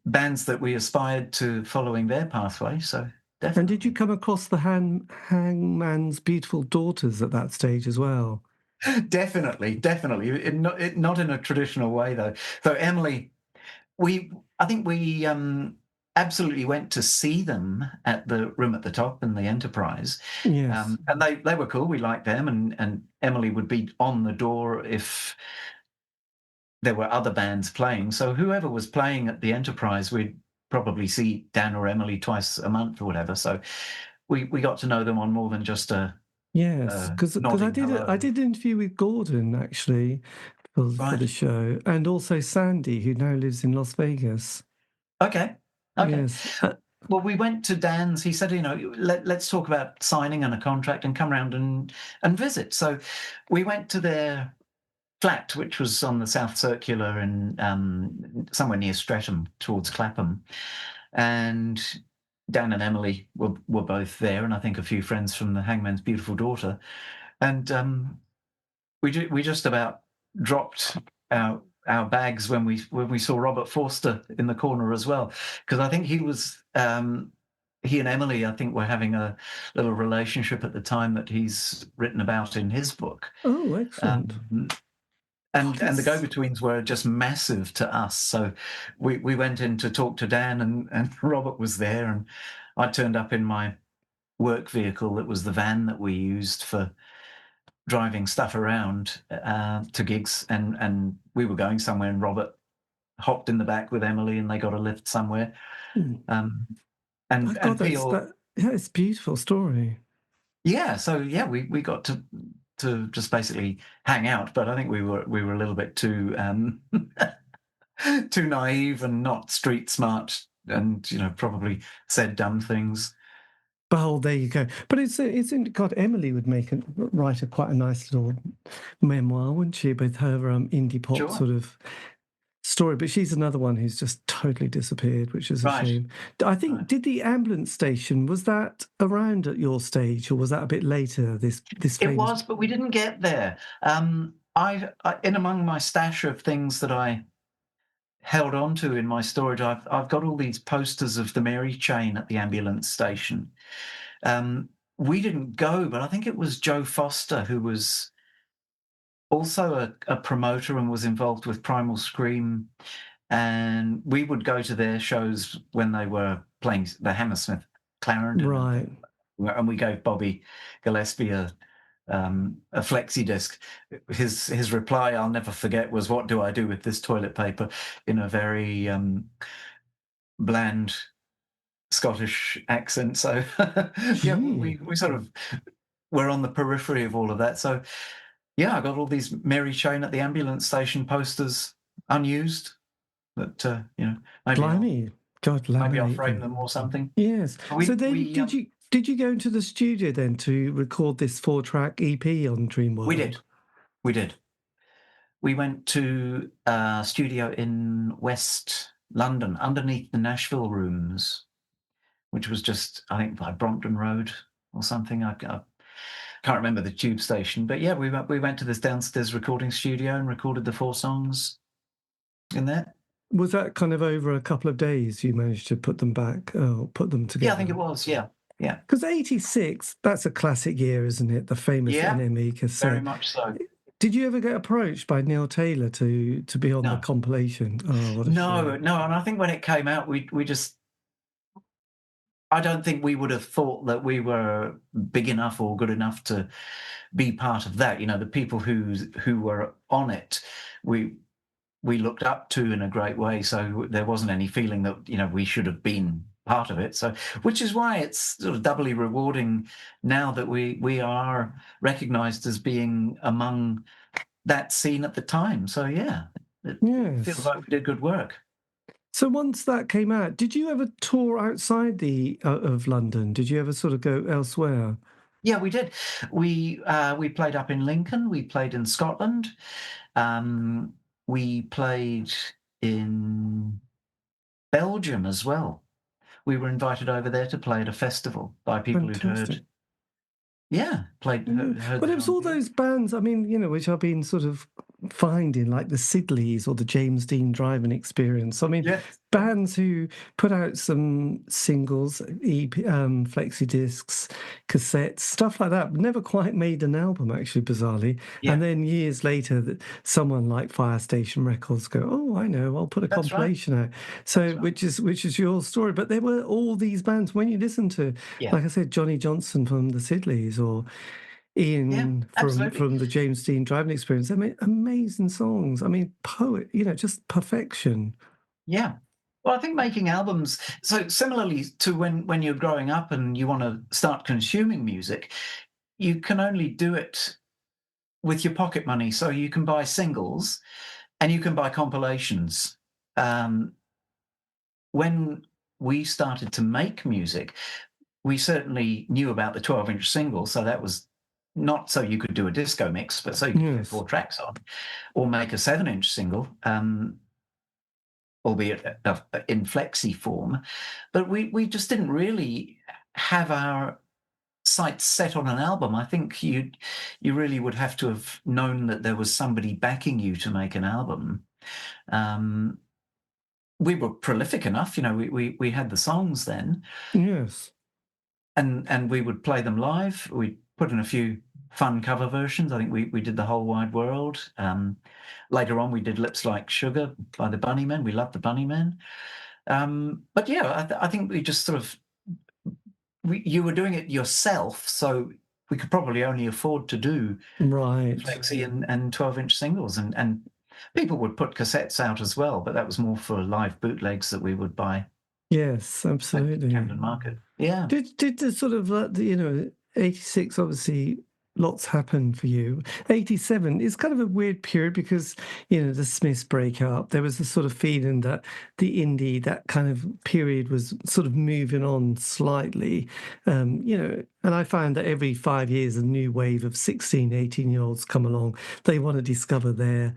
bands that we aspired to following their pathway. So And did you definitely, come across the Hangman's Beautiful Daughters at that stage as well? definitely. Not in a traditional way though. So Emily, I think we absolutely went to see them at the Room at the Top in the Enterprise, Yes. and they were cool. We liked them, and Emily would be on the door if there were other bands playing. So whoever was playing at the Enterprise, we'd probably see Dan or Emily twice a month or whatever. So we got to know them on more than just Yes, a because nodding I hello. did an interview with Gordon actually for Right. the show, and also Sandy, who now lives in Las Vegas. Okay. Okay. Yes, Well, we went to Dan's. He said, let's talk about signing and a contract and come around and visit. So we went to their flat, which was on the South Circular and somewhere near Streatham towards Clapham. And Dan and Emily were both there, and I think a few friends from the Hangman's Beautiful Daughter. And we just about dropped our bags when we saw Robert Forster in the corner as well, because I think he was he and Emily, I think, were having a little relationship at the time that he's written about in his book. Oh, excellent. And the go-betweens were just massive to us. So we went in to talk to Dan, and Robert was there, and I turned up in my work vehicle that was the van that we used for driving stuff around to gigs, and we were going somewhere, and Robert hopped in the back with Emily, and they got a lift somewhere. And it's a beautiful story. Yeah, so yeah, we got to just basically hang out, but I think we were a little bit too too naive and not street smart, and probably said dumb things. Oh, there you go. But it's God, Emily would write quite a nice little memoir, wouldn't she, with her indie pop sort of story. But she's another one who's just totally disappeared, which is a shame. I think did the ambulance station, was that around at your stage, or was that a bit later? This it was, but we didn't get there. I in among my stash of things that I held on to in my storage, I've got all these posters of the Mary Chain at the ambulance station. We didn't go, but I think it was Joe Foster, who was also a promoter and was involved with Primal Scream, and we would go to their shows when they were playing the Hammersmith Clarendon, right? And we gave Bobby Gillespie a flexi disc. His reply, I'll never forget, was, "What do I do with this toilet paper?" in a very bland Scottish accent. So yeah, we sort of were on the periphery of all of that. So yeah, I got all these Mary Chain at the ambulance station posters unused. But maybe maybe I'll frame them or something. Yes. So then, did you go into the studio then to record this 4-track EP on Dreamworld? We did. We went to a studio in West London, underneath the Nashville Rooms, which was just, I think, by Brompton Road or something. I can't remember the tube station, but yeah, we went to this downstairs recording studio and recorded the 4 songs in there. Was that kind of over a couple of days you managed to put them together? Yeah, I think it was, yeah. Because 86, that's a classic year, isn't it? The famous NME cassette. Very much so. Did you ever get approached by Neil Taylor to be on the compilation? Oh, what a shame. No. And I think when it came out, we just... I don't think we would have thought that we were big enough or good enough to be part of that. The people who were on it, we looked up to in a great way. So there wasn't any feeling that, we should have been part of it. So, which is why it's sort of doubly rewarding now that we are recognised as being among that scene at the time. So yeah, it feels like we did good work. So once that came out, did you ever tour outside of London? Did you ever sort of go elsewhere? Yeah, we did. We played up in Lincoln. We played in Scotland. We played in Belgium as well. We were invited over there to play at a festival by people who'd heard. Yeah, played. But it was all those bands, I mean, which I've been sort of finding, like the Sidleys or the James Dean Driving Experience. I mean, bands who put out some singles, EP, flexi discs, cassettes, stuff like that, never quite made an album, actually, bizarrely. Yeah. And then years later, someone like Fire Station Records go, "Oh, I know, I'll put a compilation out." So, which is your story. But there were all these bands. When you listen to, like I said, Johnny Johnson from the Sidleys or Ian from the James Dean Driving Experience. I mean, amazing songs. I mean, just perfection. Yeah. Well, I think making albums, so similarly to when you're growing up and you want to start consuming music, you can only do it with your pocket money. So you can buy singles and you can buy compilations. When we started to make music, we certainly knew about the 12-inch single, so that was not so you could do a disco mix, but so you could put 4 tracks on, or make a 7-inch single, albeit in flexi form. But we just didn't really have our sights set on an album. I think you really would have to have known that there was somebody backing you to make an album. We were prolific enough, we had the songs then, Yes. and we would play them live. We'd put in a few fun cover versions. I think we did The Whole Wide World. Later on, we did Lips Like Sugar by the Bunnymen. We loved the Bunnymen. But yeah, I think we just sort of, you were doing it yourself, so we could probably only afford to do Right. flexi and 12-inch singles, and people would put cassettes out as well, but that was more for live bootlegs that we would buy Yes, at absolutely. Camden Market. Yeah. Did the sort of 86, obviously lots happened for you. 87 is kind of a weird period because the Smiths break up. There was the sort of feeling that the indie, that kind of period, was sort of moving on slightly. And I find that every 5 years a new wave of 16, 18-year-olds come along. They want to discover their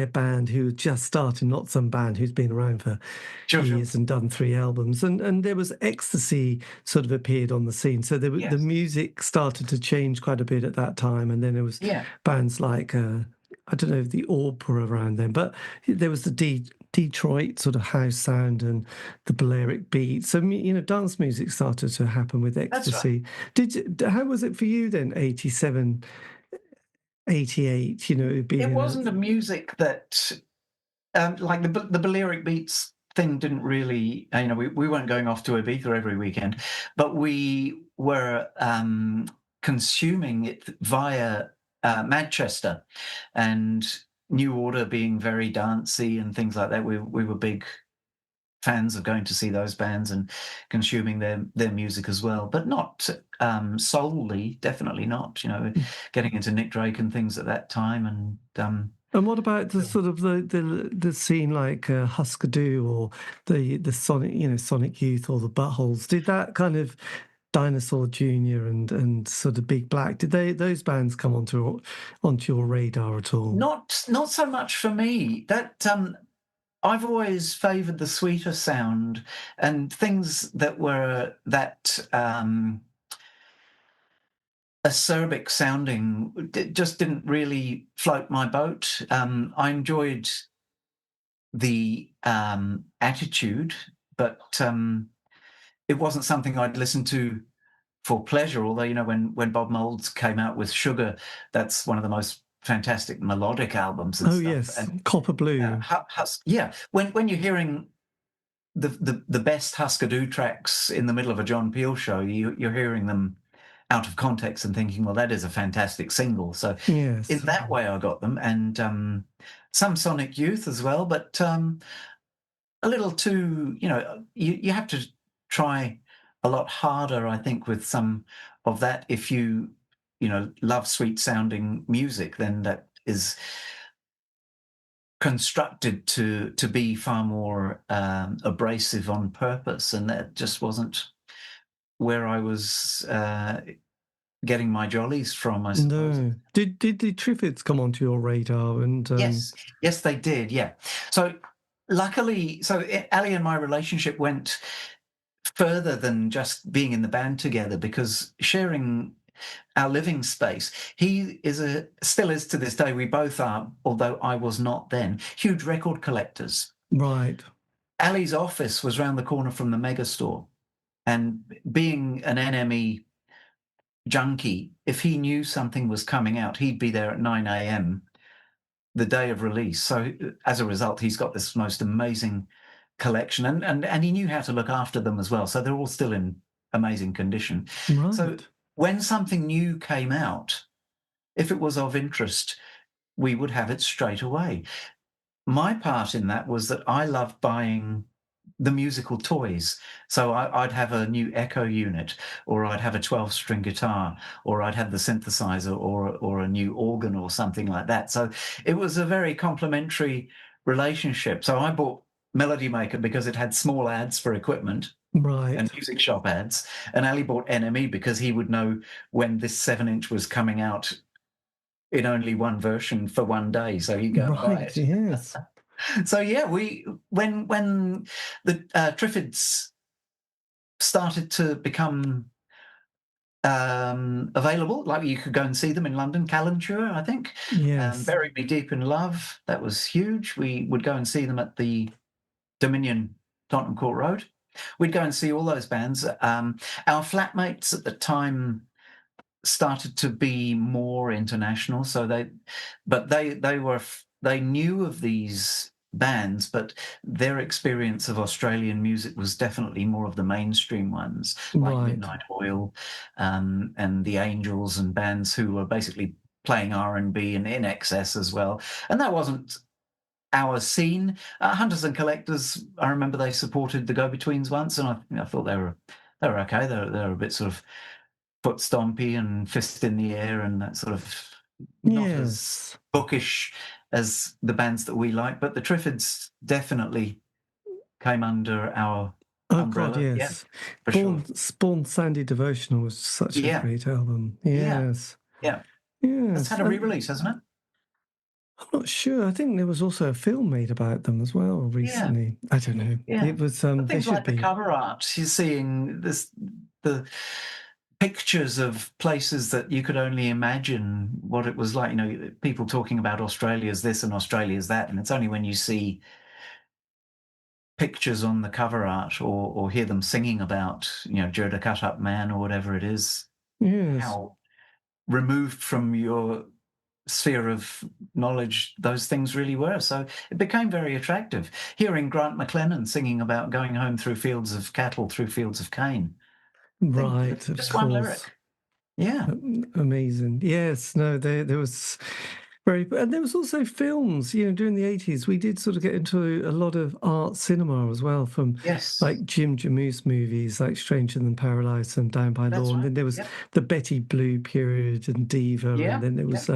band who just started, not some band who's been around for Sure. years and done 3 albums. And there was Ecstasy sort of appeared on the scene. So the Yes. music started to change quite a bit at that time. And then there was bands like, I don't know, the Orb were around then, but there was the Detroit sort of house sound and the Balearic beat. So, dance music started to happen with Ecstasy. That's right. How was it for you then, 87, 88, It wasn't a music that, like the Balearic beats thing didn't really, we weren't going off to Ibiza every weekend, but we were consuming it via Manchester, and New Order being very dancey and things like that. We were big fans of going to see those bands and consuming their music as well, but not solely, definitely not, getting into Nick Drake and things at that time. And what about the sort of the scene like Husker Du or the Sonic Sonic Youth or the Buttholes? Did that kind of Dinosaur Jr. and sort of Big Black, did those bands come onto your radar at all? Not so much for me. That I've always favoured the sweeter sound, and things that were that acerbic sounding just didn't really float my boat. I enjoyed the attitude, but it wasn't something I'd listen to for pleasure. Although, when Bob Mould came out with Sugar, that's one of the most fantastic melodic albums and stuff. Yes, and Copper Blue. When you're hearing the best Husker Du tracks in the middle of a John Peel show, you're hearing them out of context and thinking, well, that is a fantastic single. So yes, in that way I got them, and some Sonic Youth as well, but a little too, you have to try a lot harder, I think, with some of that. If you love sweet sounding music, then that is constructed to be far more abrasive on purpose, and that just wasn't where I was getting my jollies from, I suppose. No. Did the Triffids come onto your radar? And yes, they did. Yeah. So luckily, Ali and my relationship went further than just being in the band together, because sharing our living space, he still is to this day, we both are, although I was not then, huge record collectors. Right. Ali's office was round the corner from the Megastore, and being an NME junkie, if he knew something was coming out, he'd be there at 9 a.m. the day of release. So as a result, he's got this most amazing collection, and he knew how to look after them as well. So they're all still in amazing condition. Right. So when something new came out, if it was of interest, we would have it straight away. My part in that was that I loved buying the musical toys. So I'd have a new Echo unit, or I'd have a 12-string guitar, or I'd have the synthesizer, or a new organ or something like that. So it was a very complementary relationship. So I bought Melody Maker because it had small ads for equipment. Right. And music shop ads. And Ali bought NME because he would know when this 7-inch was coming out in only one version for one day. So he'd go and buy it. Yes. So yeah, when the Triffids started to become available. Like you could go and see them in London, Calenture, I think. Yes. Bury Me Deep in Love, that was huge. We would go and see them at the Dominion, Tottenham Court Road. We'd go and see all those bands. Our flatmates at the time started to be more international, so they knew of these bands, but their experience of Australian music was definitely more of the mainstream ones, like Right. Midnight Oil, and the Angels, and bands who were basically playing R&B and in excess as well. And that wasn't our scene. Hunters and Collectors, I remember they supported the Go-Betweens once, and I thought they were okay. They're a bit sort of foot stompy and fist in the air and that sort of, not as bookish as the bands that we like. But the Triffids definitely came under our umbrella. God, yes. Yeah, for sure. Spawn Sandy Devotional was such a great album. Yes. Yeah. Yes. It's had a re-release, hasn't it? I'm not sure. I think there was also a film made about them as well recently. Yeah. I don't know. Yeah. It was things like the cover art. You're seeing the pictures of places that you could only imagine what it was like. You know, people talking about Australia's this and Australia's that, and it's only when you see pictures on the cover art or hear them singing about, you know, Joe the Cut Up Man or whatever it is, how removed from your sphere of knowledge those things really were. So it became very attractive. Hearing Grant McLennan singing about going home through fields of cattle, through fields of cane. Right, just one lyric. Yeah. Amazing. Yes, no, there was and there was also films, you know, during the 80s. We did sort of get into a lot of art cinema as well, from like Jim Jarmusch movies like Stranger Than Paradise and Down by Law. And then there was the Betty Blue period and Diva, and then there was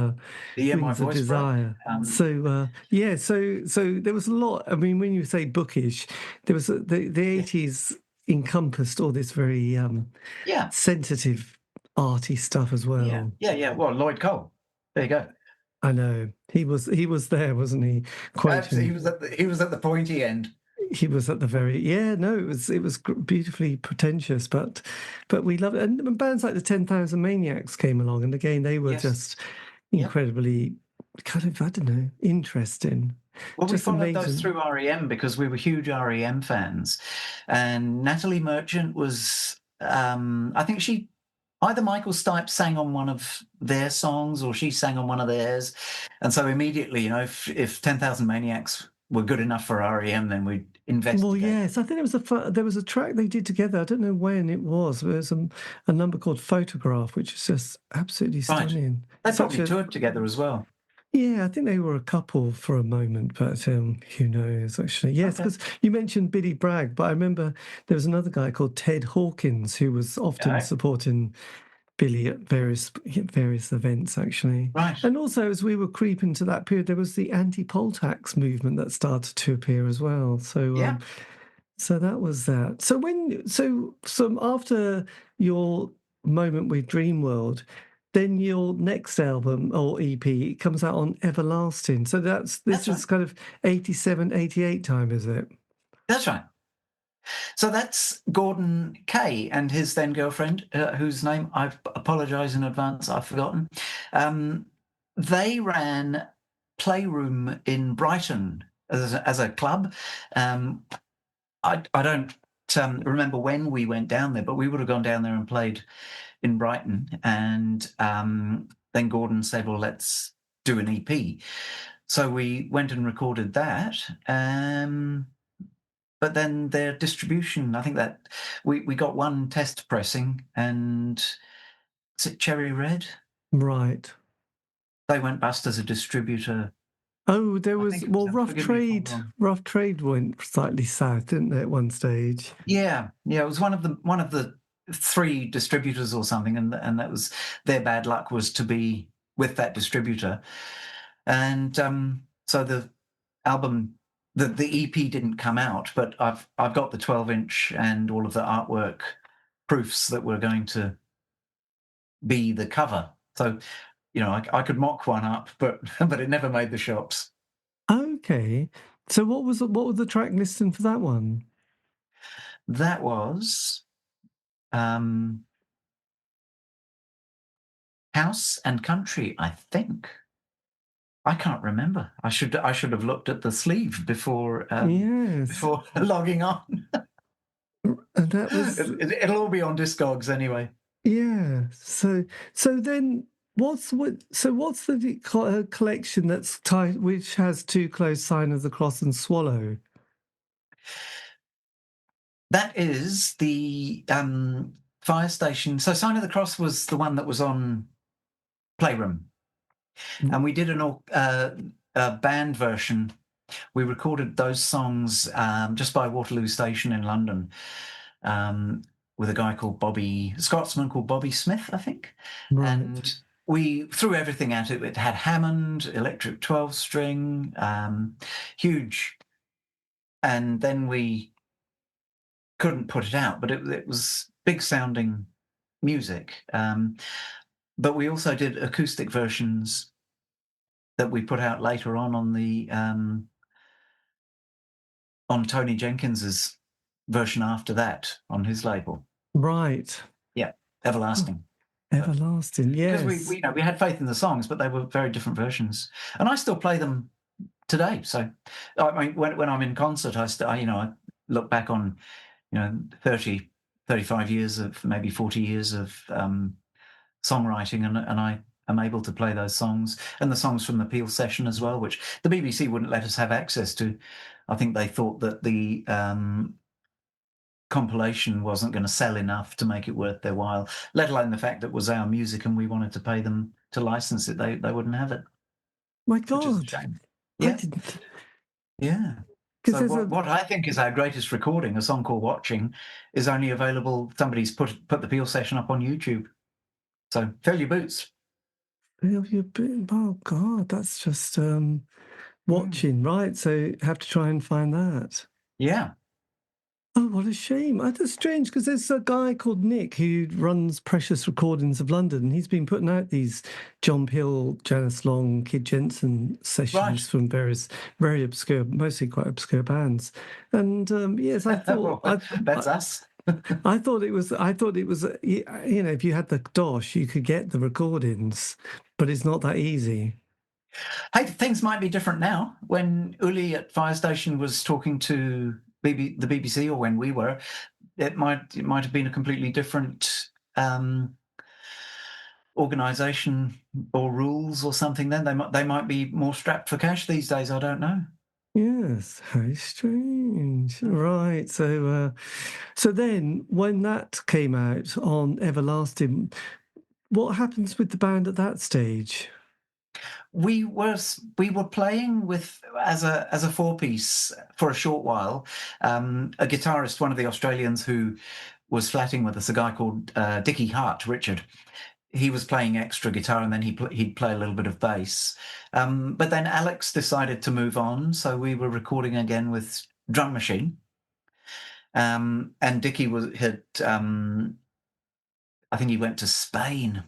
Wings of Desire. So there was a lot. I mean, when you say bookish, there was the 80s encompassed all this very sensitive arty stuff as well. Yeah. Well, Lloyd Cole. There you go. I know he was there, wasn't he? He was at the pointy end. He was at the very it was beautifully pretentious, but we love it. And bands like the 10,000 Maniacs came along, and again they were just incredibly kind of, I don't know, interesting. Well, we followed those through REM because we were huge REM fans, and Natalie Merchant was I think either Michael Stipe sang on one of their songs or she sang on one of theirs. And so immediately, you know, if 10,000 Maniacs were good enough for REM, then we'd investigate. Well, yes, I think there was a track they did together. I don't know when it was. There was a number called Photograph, which is just absolutely stunning. They probably toured together as well. Yeah, I think they were a couple for a moment, but who knows, actually. Yes, because you mentioned Billy Bragg, but I remember there was another guy called Ted Hawkins who was often supporting Billy at various events, actually. Right. And also, as we were creeping to that period, there was the anti-poll tax movement that started to appear as well. So, so that was that. So after your moment with Dreamworld, then your next album or EP comes out on Everlasting. So this is kind of 87, 88 time, is it? That's right. So that's Gordon Kay and his then girlfriend, whose name I apologise in advance, I've forgotten. They ran Playroom in Brighton as a club. I don't remember when we went down there, but we would have gone down there and played in Brighton. And then Gordon said, well, let's do an EP. So we went and recorded that. But then their distribution, I think that we got one test pressing, and is it Cherry Red? Right. They went bust as a distributor. Oh, there was Rough Trade. Rough Trade went slightly south, didn't they, at one stage? Yeah. It was one of the three distributors or something, and that was their bad luck, was to be with that distributor. And so the album, the EP didn't come out, but I've got the 12-inch and all of the artwork proofs that were going to be the cover. So, you know, I could mock one up, but it never made the shops. Okay. So what was the track listing for that one? That was House and country, I think. I can't remember. I should have looked at the sleeve before Yes. before logging on. And that was It'll all be on Discogs anyway. yeah. So then what's the collection that's tied, which has Too Close, Sign of the Cross, and Swallow? That is the Fire Station. So Sign of the Cross was the one that was on Playroom, and we did a band version. We recorded those songs just by Waterloo Station in London with a guy called a Scotsman called Bobby Smith, I think. Right. And we threw everything at it. It had Hammond, electric 12-string, huge. And then we couldn't put it out, but it was big sounding music. But we also did acoustic versions that we put out later on the on Tony Jenkins's version after that on his label. Right. Yeah, Everlasting. Everlasting, yes. Because we had faith in the songs, but they were very different versions, and I still play them today. So, I mean, when I'm in concert, I look back on 30, 35 years of maybe 40 years of songwriting, and I am able to play those songs and the songs from the Peel session as well, which the BBC wouldn't let us have access to. I think they thought that the compilation wasn't going to sell enough to make it worth their while, let alone the fact that it was our music and we wanted to pay them to license it. They wouldn't have it. My Which is a God. shame. I Yeah. didn't. Yeah. So what I think is our greatest recording, a song called Watching, is only available, somebody's put the Peel session up on YouTube. So fill your boots. Oh God, that's just Watching, right? So have to try and find that. Yeah. Oh, what a shame. That's strange, because there's a guy called Nick who runs Precious Recordings of London, and he's been putting out these John Peel, Janice Long, Kid Jensen sessions from various very obscure, mostly quite obscure bands. And yes, I thought that's us. I thought it was if you had the DOS, you could get the recordings, but it's not that easy. Hey, things might be different now. When Uli at Fire Station was talking to the BBC, or when we were, it might have been a completely different organisation or rules or something. Then they might be more strapped for cash these days. I don't know. Yes, how strange. Right. So then when that came out on Everlasting, what happens with the band at that stage? We were playing with as a 4-piece for a short while. A guitarist, one of the Australians who was flatting with us, a guy called Dickie Hart, Richard. He was playing extra guitar, and then he'd play a little bit of bass. But then Alex decided to move on, so we were recording again with drum machine. And Dickie I think he went to Spain.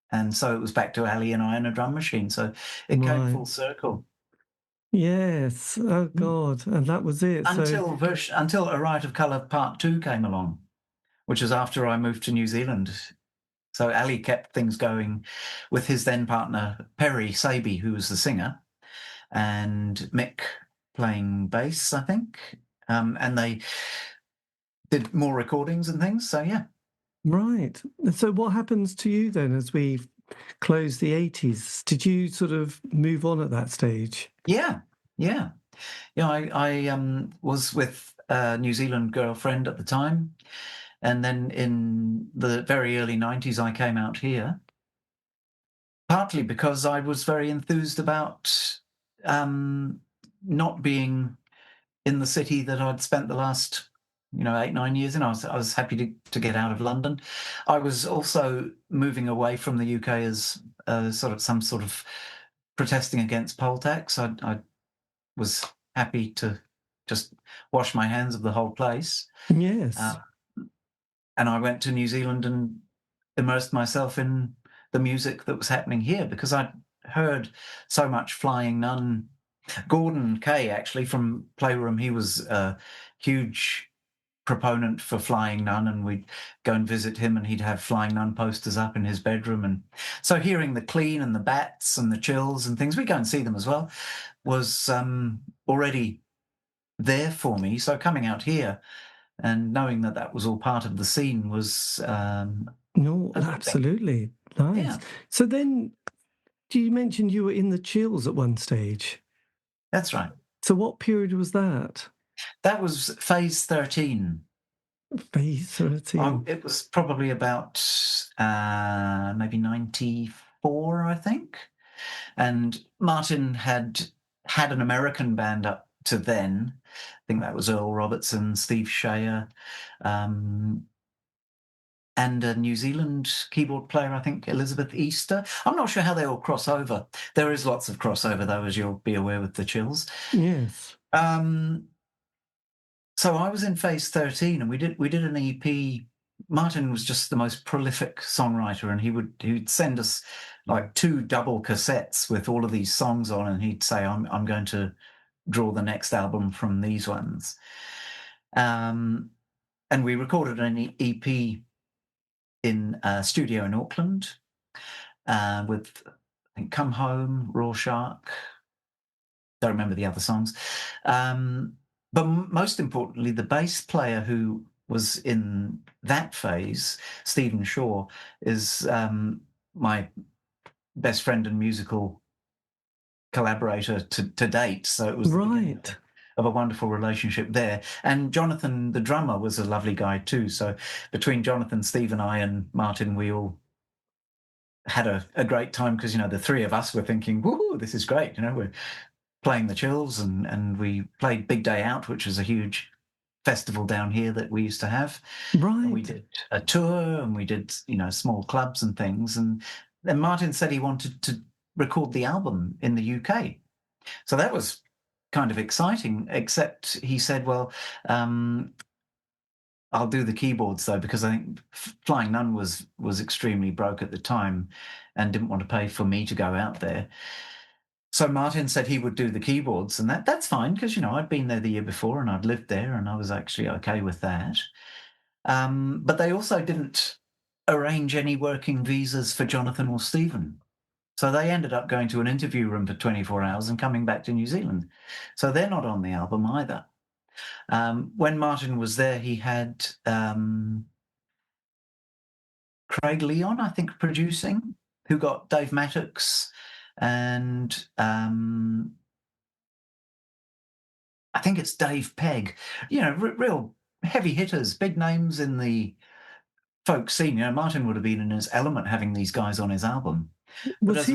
And so it was back to Ali and I and a drum machine. So it came full circle. Yes. Oh, God. And that was it. Until A Riot of Colour Part 2 came along, which was after I moved to New Zealand. So Ali kept things going with his then partner, Perry Saby, who was the singer, and Mick playing bass, I think. And they did more recordings and things. So, yeah. Right. So what happens to you then as we close the 80s? Did you sort of move on at that stage? Yeah. I was with a New Zealand girlfriend at the time. And then in the very early 90s, I came out here, partly because I was very enthused about not being in the city that I'd spent the last 8-9 years in. I was happy to get out of London. I was also moving away from the UK as some sort of protesting against poll tax. I was happy to just wash my hands of the whole place. Yes. And I went to New Zealand and immersed myself in the music that was happening here, because I'd heard so much Flying Nun. Gordon Kay, actually, from Playroom, he was a huge proponent for Flying Nun, and we'd go and visit him and he'd have Flying Nun posters up in his bedroom. And so hearing the Clean and the Bats and the Chills and things, we go and see them as well, was already there for me. So coming out here and knowing that that was all part of the scene was No, a good thing. absolutely. Nice. Yeah. So then, you mentioned you were in the Chills at one stage. That's right. So what period was that? That was phase 13. Phase 13. It was probably about maybe 94, I think. And Martin had an American band up to then. I think that was Earl Robertson, Steve Shea, and a New Zealand keyboard player, I think, Elizabeth Eastaugh. I'm not sure how they all cross over. There is lots of crossover, though, as you'll be aware with the Chills. Yes. So I was in phase 13, and we did an EP. Martin was just the most prolific songwriter, and he'd send us like 2 double cassettes with all of these songs on, and he'd say, I'm going to draw the next album from these ones. And we recorded an EP in a studio in Auckland with, I think, Come Home, Rorschach. Don't remember the other songs. But most importantly, the bass player who was in that phase, Stephen Shaw, is my best friend and musical collaborator to date. So it was the beginning of a wonderful relationship there. And Jonathan, the drummer, was a lovely guy too. So between Jonathan, Steve, and I and Martin, we all had a great time because, the 3 of us were thinking, woohoo, this is great. We're playing the Chills, and we played Big Day Out, which is a huge festival down here that we used to have. Right. And we did a tour, and we did, small clubs and things. And then Martin said he wanted to record the album in the UK. So that was kind of exciting, except he said, well, I'll do the keyboards, though, because I think Flying Nun was extremely broke at the time and didn't want to pay for me to go out there. So Martin said he would do the keyboards, and that's fine because, I'd been there the year before and I'd lived there, and I was actually okay with that. But they also didn't arrange any working visas for Jonathan or Stephen. So they ended up going to an interview room for 24 hours and coming back to New Zealand. So they're not on the album either. When Martin was there, he had Craig Leon, I think, producing, who got Dave Mattox, and I think it's Dave Pegg. Real heavy hitters, big names in the folk scene. Martin would have been in his element having these guys on his album. Was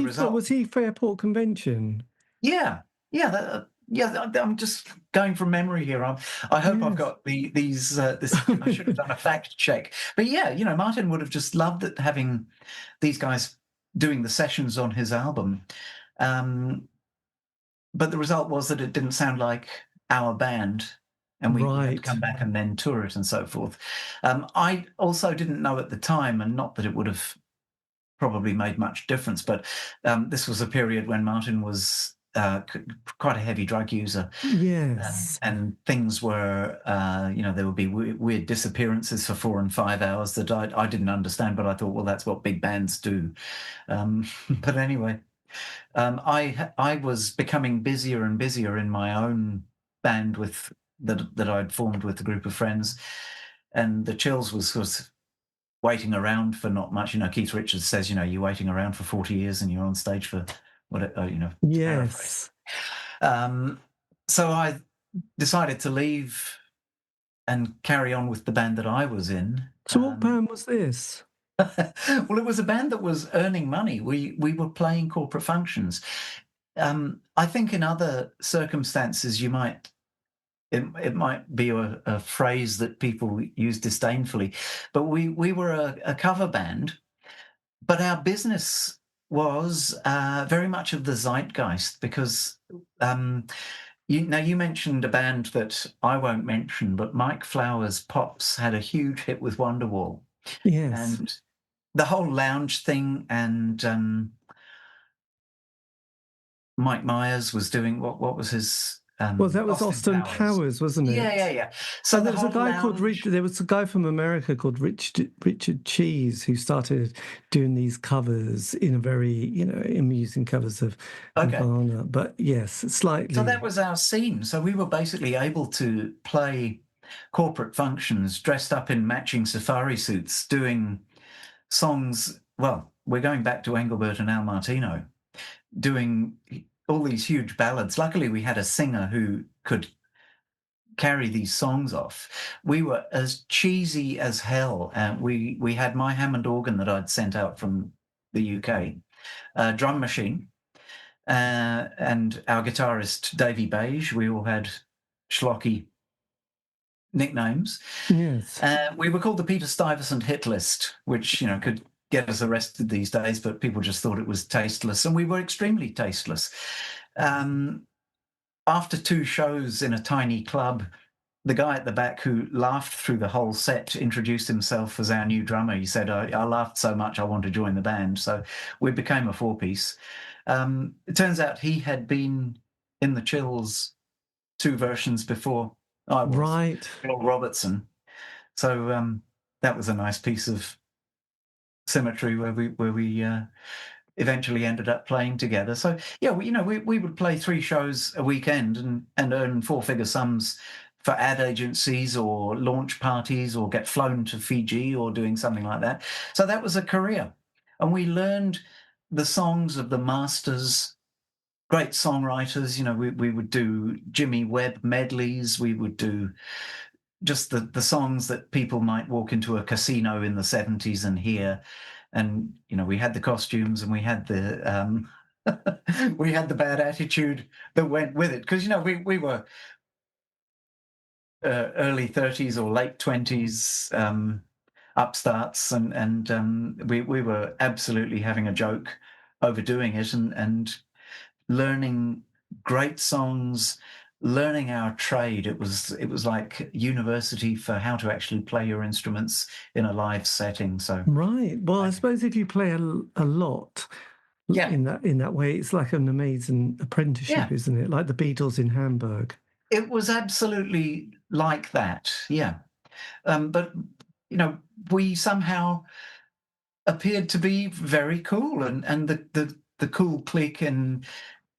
he Fairport Convention? Yeah. I'm just going from memory here. I hope I've got these. This I should have done a fact check. But yeah, Martin would have just loved it, having these guys doing the sessions on his album. But the result was that it didn't sound like our band, and we had to come back and then tour it and so forth. I also didn't know at the time, and not that it would have probably made much difference, but this was a period when Martin was quite a heavy drug user. Yes. And things were, there would be weird disappearances for 4 and 5 hours that I didn't understand, but I thought, well, that's what big bands do. But anyway, I was becoming busier and busier in my own band that I'd formed with a group of friends, and the Chills was waiting around for not much. Keith Richards says, you're waiting around for 40 years and you're on stage for Yes. So I decided to leave and carry on with the band that I was in. So what band was this? Well, it was a band that was earning money. We were playing corporate functions. I think in other circumstances it might be a phrase that people use disdainfully, but we were a cover band, but our business was very much of the zeitgeist, because you mentioned a band that I won't mention, but Mike Flowers' Pops had a huge hit with Wonderwall. Yes. And the whole lounge thing, and Mike Myers was doing, what was his Well, that was Austin Powers, wasn't it? Yeah. So there was a guy called there was a guy from America called Richard Cheese who started doing these covers in a very, amusing covers of Nirvana. But yes, slightly. So that was our scene. So we were basically able to play corporate functions dressed up in matching safari suits, doing songs. Well, we're going back to Engelbert and Al Martino, doing all these huge ballads. Luckily, we had a singer who could carry these songs off. We were as cheesy as hell. We had my Hammond organ that I'd sent out from the UK, a drum machine, and our guitarist Davey Beige. We all had schlocky nicknames. Yes. We were called the Peter Stuyvesant Hitlist, which could get us arrested these days, but people just thought it was tasteless, and we were extremely tasteless. After 2 shows in a tiny club, the guy at the back who laughed through the whole set introduced himself as our new drummer. He said, I laughed so much I want to join the band. So we became a 4-piece. It turns out he had been in the Chills 2 versions before I was. Right. Bill Robertson. So that was a nice piece of symmetry where we eventually ended up playing together. So yeah, we would play 3 shows a weekend and earn 4-figure sums for ad agencies or launch parties or get flown to Fiji or doing something like that. So that was a career. And we learned the songs of the masters, great songwriters. We would do Jimmy Webb medleys. We would do just the songs that people might walk into a casino in the 70s and hear. And, we had the costumes and we had the we had the bad attitude that went with it. Because, we were early 30s or late 20s upstarts, and we were absolutely having a joke overdoing it and learning great songs, learning our trade. It was like university for how to actually play your instruments in a live setting. So right. Well, I suppose if you play a lot, in that way, it's like an amazing apprenticeship, isn't it? Like the Beatles in Hamburg. It was absolutely like that, yeah. But we somehow appeared to be very cool, and the cool clique in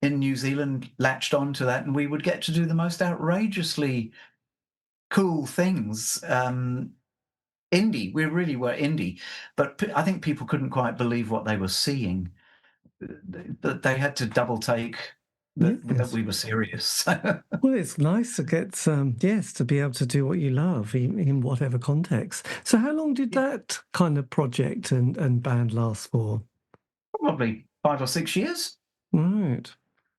New Zealand latched onto that, and we would get to do the most outrageously cool things. Indie, we really were indie, but I think people couldn't quite believe what they were seeing. They had to double take that we were serious. Well, it's nice to get to be able to do what you love in whatever context. So how long did that kind of project and band last for? Probably 5 or 6 years. Right.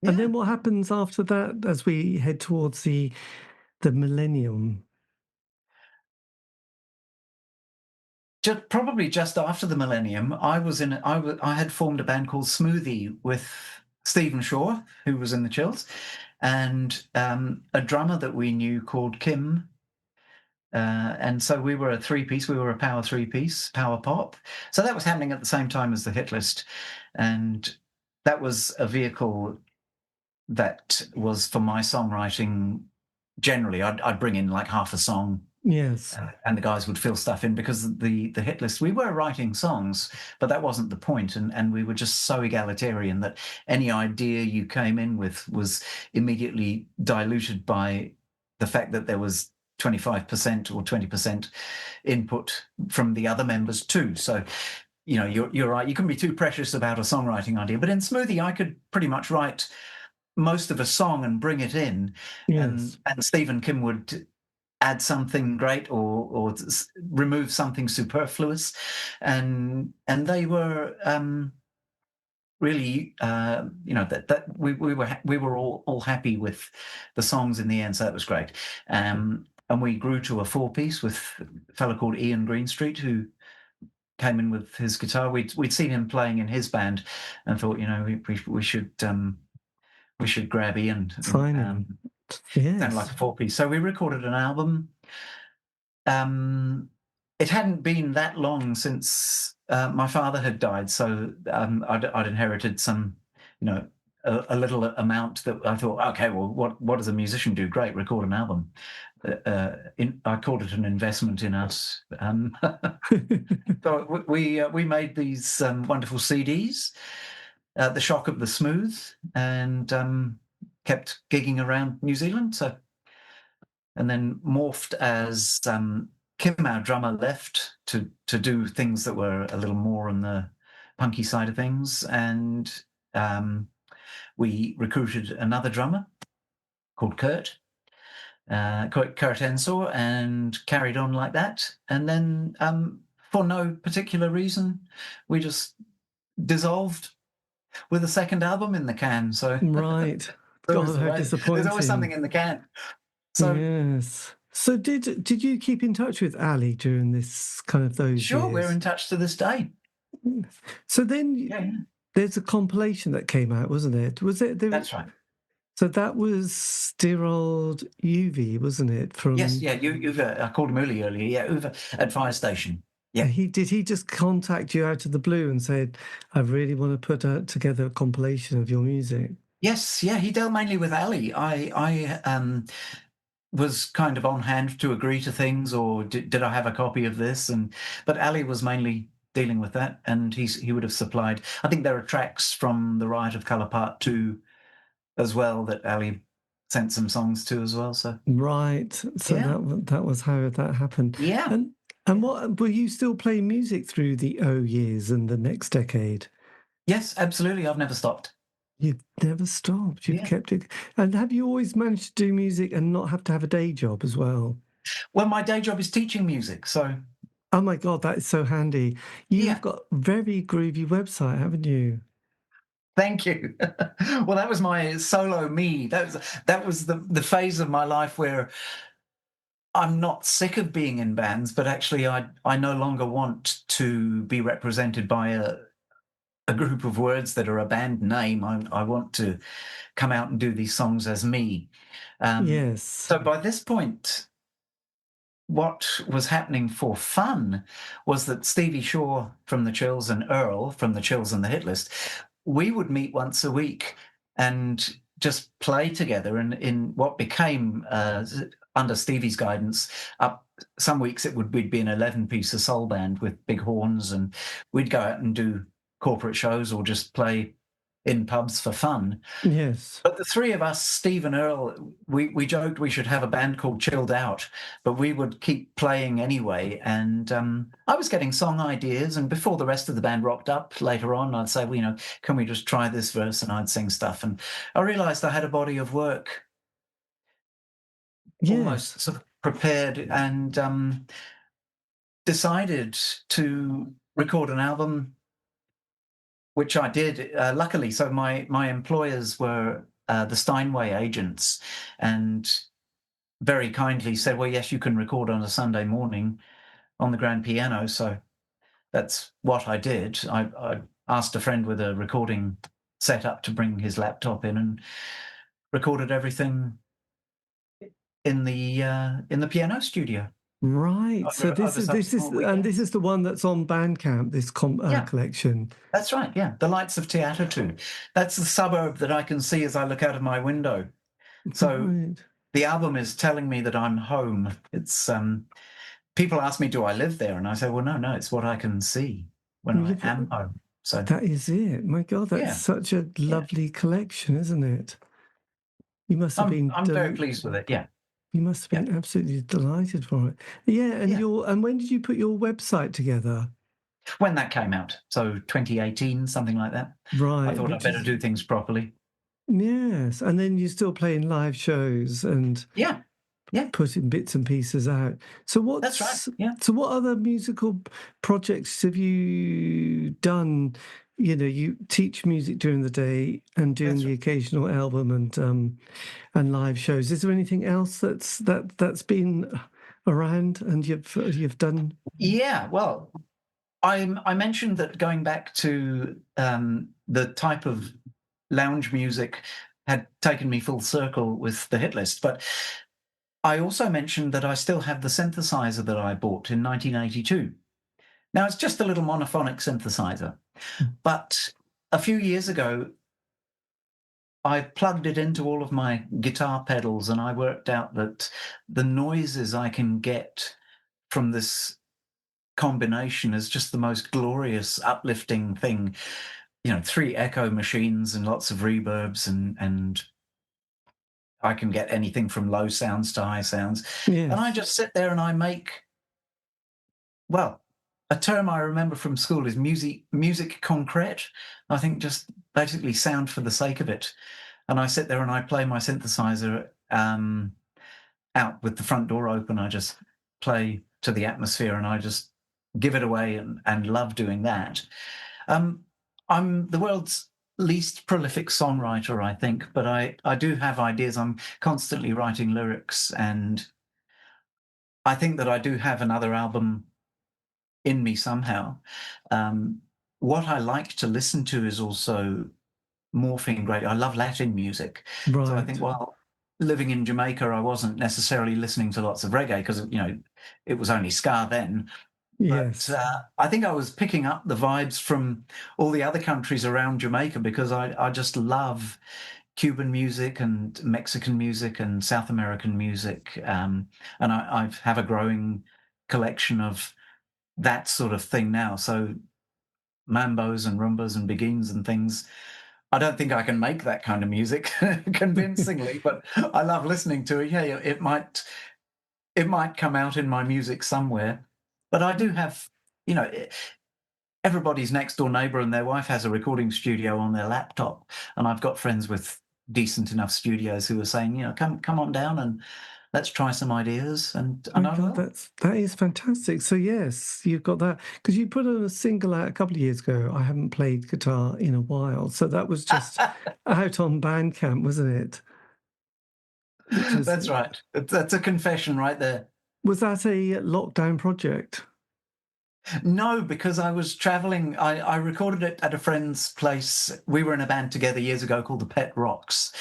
Yeah. And then what happens after that as we head towards the millennium? Probably just after the millennium, I had formed a band called Smoothy with Stephen Shaw, who was in the Chills, and a drummer that we knew called Kim. And so we were a 3-piece. We were a power 3-piece, power pop. So that was happening at the same time as the Hitlist, and that was a vehicle that was for my songwriting. Generally, I'd bring in like half a song. Yes. And the guys would fill stuff in, because the Hitlist, we were writing songs, but that wasn't the point. And we were just so egalitarian that any idea you came in with was immediately diluted by the fact that there was 25% or 20% input from the other members too. So, you're right. You can be too precious about a songwriting idea. But in Smoothy, I could pretty much write most of a song and bring it in. Yes. And Stephen Kim would add something great or remove something superfluous, and they were really that we were all happy with the songs in the end, so that was great. And we grew to a 4-piece with a fellow called Ian Greenstreet, who came in with his guitar. We'd seen him playing in his band and thought, we should grab Ian. Yes. Sounded like a 4-piece. So we recorded an album. It hadn't been that long since my father had died, so I'd inherited some, a little amount that I thought, okay, well, what does a musician do? Great, record an album. I called it an investment in us. So we made these wonderful CDs, The Shock of the Smooth, and kept gigging around New Zealand. So, and then morphed as Kim, our drummer, left to do things that were a little more on the punky side of things, and we recruited another drummer called Kurt Ensor, and carried on like that. And then, for no particular reason, we just dissolved with a second album in the can. So right. God, how disappointing. There's always something in the can. So yes. So did you keep in touch with Ali during this kind of those sure, years? we're in touch to this day. So then there's a compilation that came out, wasn't it? Was it? That's right. So that was Dear Old Uwe, wasn't it? From yes, yeah. Uwe, I called him earlier. Yeah, Uwe at Fire Station. Yeah. He just contact you out of the blue and said, "I really want to put together a compilation of your music"? Yes, yeah. He dealt mainly with Ali. I was kind of on hand to agree to things, or did I have a copy of this? But Ali was mainly dealing with that, and he would have supplied. I think there are tracks from the Riot of Colour Part 2 as well that Ali sent some songs to as well. So right, so that was how that happened. Yeah. And what were you still playing music through the years and the next decade? Yes, absolutely. I've never stopped. You've never stopped. You've kept it. And have you always managed to do music and not have to have a day job as well? Well, my day job is teaching music, so. Oh my God, that is so handy. You've got a very groovy website, haven't you? Thank you. Well, that was my solo me. That was the phase of my life where I'm not sick of being in bands, but actually I no longer want to be represented by a group of words that are a band name. I want to come out and do these songs as me. Yes. So by this point, what was happening for fun was that Stevie Shaw from the Chills and Earl from the Chills and the Hitlist, we would meet once a week and just play together in what became, under Stevie's guidance, some weeks we'd be an 11-piece soul band with big horns, and we'd go out and do corporate shows or just play in pubs for fun. Yes. But the three of us, Steve and Earl, we joked we should have a band called Chilled Out, but we would keep playing anyway. And I was getting song ideas, and before the rest of the band rocked up later on, I'd say, well, can we just try this verse? And I'd sing stuff. And I realised I had a body of work almost sort of prepared, and decided to record an album, which I did, luckily. So my employers were the Steinway agents, and very kindly said, well, yes, you can record on a Sunday morning on the grand piano. So that's what I did. I asked a friend with a recording setup to bring his laptop in and recorded everything in the piano studio. Right. So this is the one that's on Bandcamp, this collection. That's right. Yeah, the Lights of Teatitude. That's the suburb that I can see as I look out of my window. So the album is telling me that I'm home. It's people ask me, do I live there? And I say, well, no, it's what I can see when I am home. So that is it. My God, that's such a lovely collection, isn't it? You must have been. I'm very pleased with it. Yeah. You must have been absolutely delighted for it. Yeah, and when did you put your website together? When that came out, so 2018, something like that. Right. I thought I'd better do things properly. Yes, and then you're still playing live shows and putting bits and pieces out. So that's right. Yeah. So what other musical projects have you done? You teach music during the day and doing the occasional album and live shows. Is there anything else that's been around and you've done? Yeah, well, I mentioned that going back to the type of lounge music had taken me full circle with the Hitlist, but I also mentioned that I still have the synthesizer that I bought in 1982. Now, it's just a little monophonic synthesizer, but a few years ago, I plugged it into all of my guitar pedals, and I worked out that the noises I can get from this combination is just the most glorious, uplifting thing. 3 echo machines and lots of reverbs, and I can get anything from low sounds to high sounds. Yes. And I just sit there and I make, well, a term I remember from school is music concrete. I think just basically sound for the sake of it. And I sit there and I play my synthesizer out with the front door open. I just play to the atmosphere and I just give it away and love doing that. I'm the world's least prolific songwriter, I think, but I do have ideas. I'm constantly writing lyrics, and I think that I do have another album in me somehow. What I like to listen to is also morphing great. I love Latin music. Right. So I think while living in Jamaica, I wasn't necessarily listening to lots of reggae because, it was only ska then. Yes. But I think I was picking up the vibes from all the other countries around Jamaica because I just love Cuban music and Mexican music and South American music. And I have a growing collection of that sort of thing now. So mambos and rumbas and beguines and things. I don't think I can make that kind of music convincingly, but I love listening to it. Yeah, it might come out in my music somewhere. But I do have, everybody's next door neighbor and their wife has a recording studio on their laptop, and I've got friends with decent enough studios who are saying, come on down and let's try some ideas. And I will. That is fantastic. So yes, you've got that because you put a single out a couple of years ago. I haven't played guitar in a while, so that was just out on Bandcamp, wasn't it? That's right. That's a confession right there. Was that a lockdown project? No, because I was traveling. I recorded it at a friend's place. We were in a band together years ago called the Pet Rocks.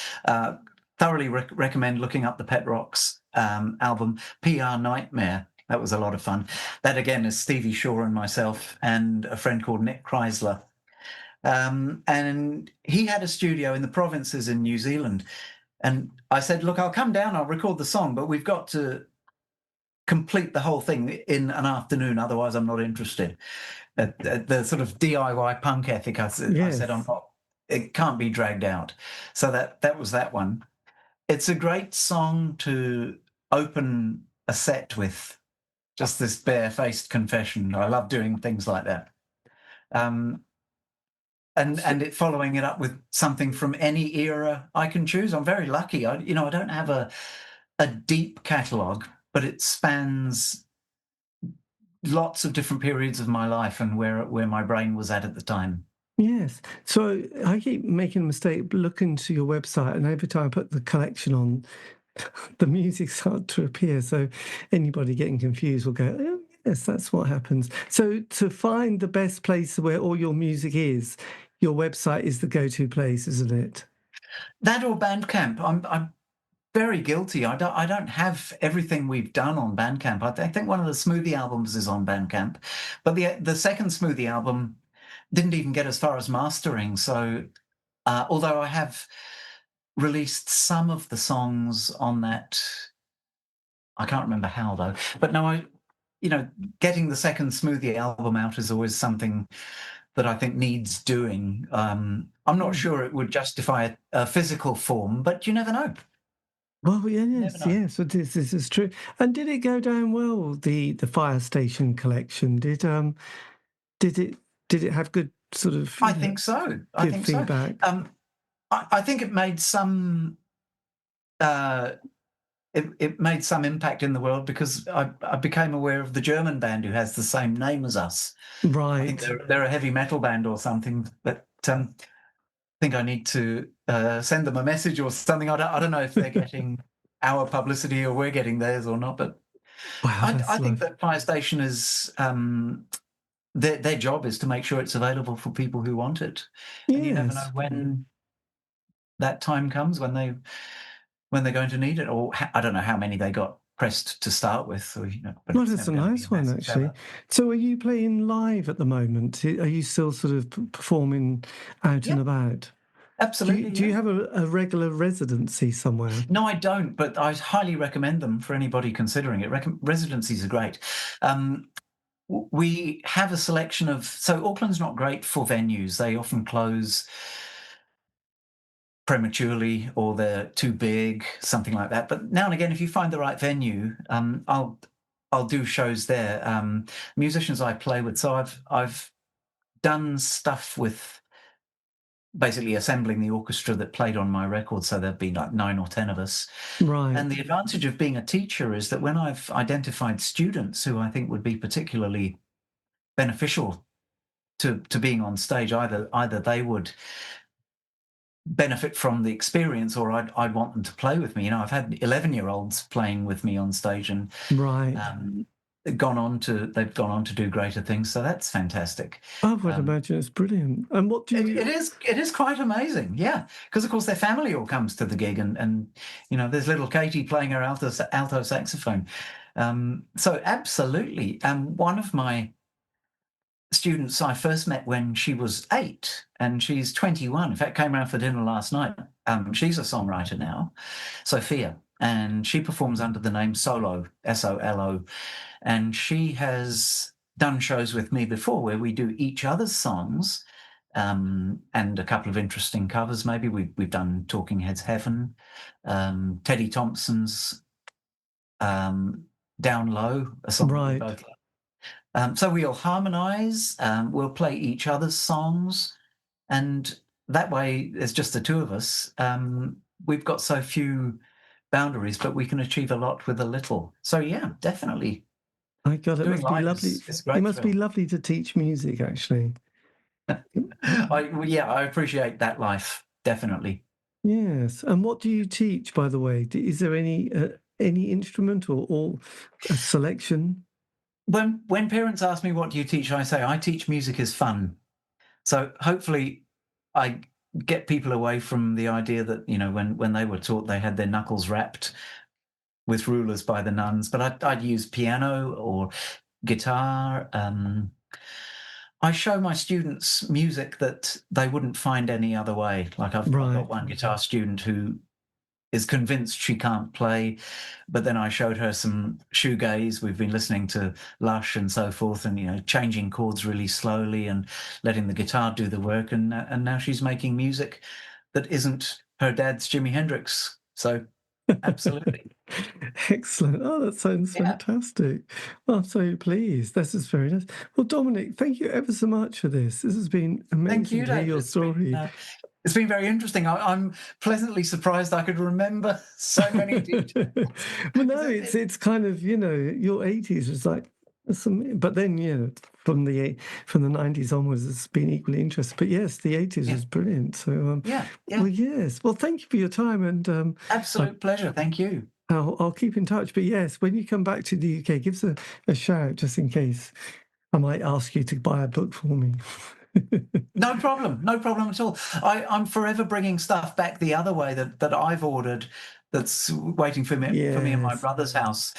Thoroughly recommend looking up the Pet Rocks album, PR Nightmare. That was a lot of fun. That, again, is Stevie Shaw and myself and a friend called Nick Chrysler. And he had a studio in the provinces in New Zealand. And I said, look, I'll come down, I'll record the song, but we've got to complete the whole thing in an afternoon, otherwise I'm not interested. The sort of DIY punk ethic, I said, it can't be dragged out. So that was that one. It's a great song to open a set with, just this bare-faced confession. I love doing things like that. And it following it up with something from any era I can choose. I'm very lucky. I don't have a deep catalogue, but it spans lots of different periods of my life and where my brain was at the time. Yes. So I keep making a mistake looking to your website, and every time I put the collection on, the music starts to appear. So anybody getting confused will go, oh, yes, that's what happens. So to find the best place where all your music is, your website is the go-to place, isn't it? That or Bandcamp. I'm very guilty. I don't have everything we've done on Bandcamp. I think one of the Smoothy albums is on Bandcamp, but the second Smoothy album didn't even get as far as mastering. So although I have released some of the songs on that, I can't remember how though. But no, getting the second Smoothy album out is always something that I think needs doing. I'm not sure it would justify a physical form, but you never know. Well, yes. So this is true. And did it go down well? The Fire Station collection did it have good sort of? I think so. I think feedback. So. I think it made some. It made some impact in the world because I became aware of the German band who has the same name as us. Right. I think they're a heavy metal band or something. But I think I need to send them a message or something. I don't know if they're getting our publicity or we're getting theirs or not. But wow, I think that Fire Station is their job is to make sure it's available for people who want it. Yes. And you never know when that time comes when they're going to need it, or I don't know how many they got pressed to start with. Or, but well, that's a nice one, actually. So are you playing live at the moment? Are you still sort of performing out and about? Absolutely. Do you have a regular residency somewhere? No, I don't, but I highly recommend them for anybody considering it. Residencies are great. We have a selection of... So Auckland's not great for venues. They often close prematurely, or they're too big, something like that. But now and again, if you find the right venue, I'll do shows there. Musicians I play with. So I've done stuff with basically assembling the orchestra that played on my record. So there'd be like 9 or 10 of us. Right. And the advantage of being a teacher is that when I've identified students who I think would be particularly beneficial to being on stage, either they would benefit from the experience, or I'd want them to play with me. I've had 11-year-olds playing with me on stage, and right. They've gone on to do greater things. So that's fantastic. I would imagine it's brilliant. And what do you... It is quite amazing, yeah. Because of course their family all comes to the gig, and there's little Katie playing her alto saxophone. So absolutely. One of my students I first met when she was 8, and she's 21. In fact, came around for dinner last night. She's a songwriter now, Sophia, and she performs under the name Solo, S-O-L-O, and she has done shows with me before where we do each other's songs, and a couple of interesting covers. Maybe we've done Talking Heads' Heaven, Teddy Thompson's Down Low, a song that we both like. So we'll harmonise, we'll play each other's songs, and that way there's just the two of us. We've got so few boundaries, but we can achieve a lot with a little. So yeah, definitely. My God, it must be lovely. It must be lovely to teach music, actually. I appreciate that life, definitely. Yes. And what do you teach, by the way? Is there any instrument or a selection? When parents ask me what do you teach, I say I teach music is fun. So hopefully I get people away from the idea that when they were taught they had their knuckles rapped with rulers by the nuns. But I'd use piano or guitar. I show my students music that they wouldn't find any other way. Like I've got one guitar student who is convinced she can't play, but then I showed her some shoegaze. We've been listening to Lush and so forth, and changing chords really slowly and letting the guitar do the work. And now she's making music that isn't her dad's Jimi Hendrix. So absolutely. Excellent. Oh, that sounds fantastic. Well, I'm so pleased. This is very nice. Well, Dominic, thank you ever so much for this. This has been amazing to hear your story. It's been very interesting. I'm pleasantly surprised I could remember so many details. Well, no, it's kind of, your 80s was like some, but then, from the 90s onwards, it's been equally interesting. But yes, the 80s was brilliant. So, well, yes. Well, thank you for your time. And absolute pleasure. Thank you. I'll keep in touch. But yes, when you come back to the UK, give us a shout, just in case I might ask you to buy a book for me. No problem at all. I'm forever bringing stuff back the other way that I've ordered, that's waiting for me in my brother's house.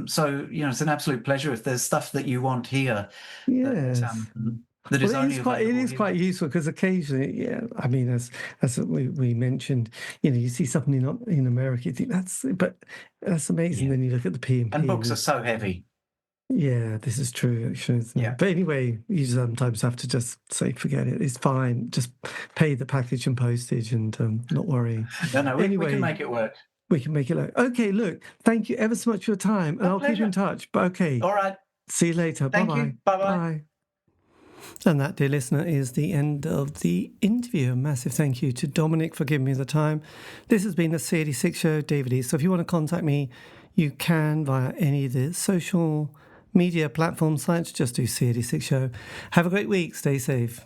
So it's an absolute pleasure if there's stuff that you want here. Yes. That is only it is quite useful, because occasionally, I mean, as we mentioned, you see something in America, you think that's amazing. Then you look at the P&P, and books are so heavy. Yeah, this is true, actually. Yeah. But anyway, you sometimes have to just say, forget it. It's fine. Just pay the package and postage and not worry. No, we can make it work. We can make it work. Okay, look, thank you ever so much for your time. And I'll keep in touch. But okay. All right. See you later. Thank Bye-bye. you. Bye-bye. Bye. And that, dear listener, is the end of the interview. A massive thank you to Dominic for giving me the time. This has been the C86 Show, David Eastaugh. So if you want to contact me, you can via any of the social media platform sites. Just do C86 Show. Have a great week. Stay safe.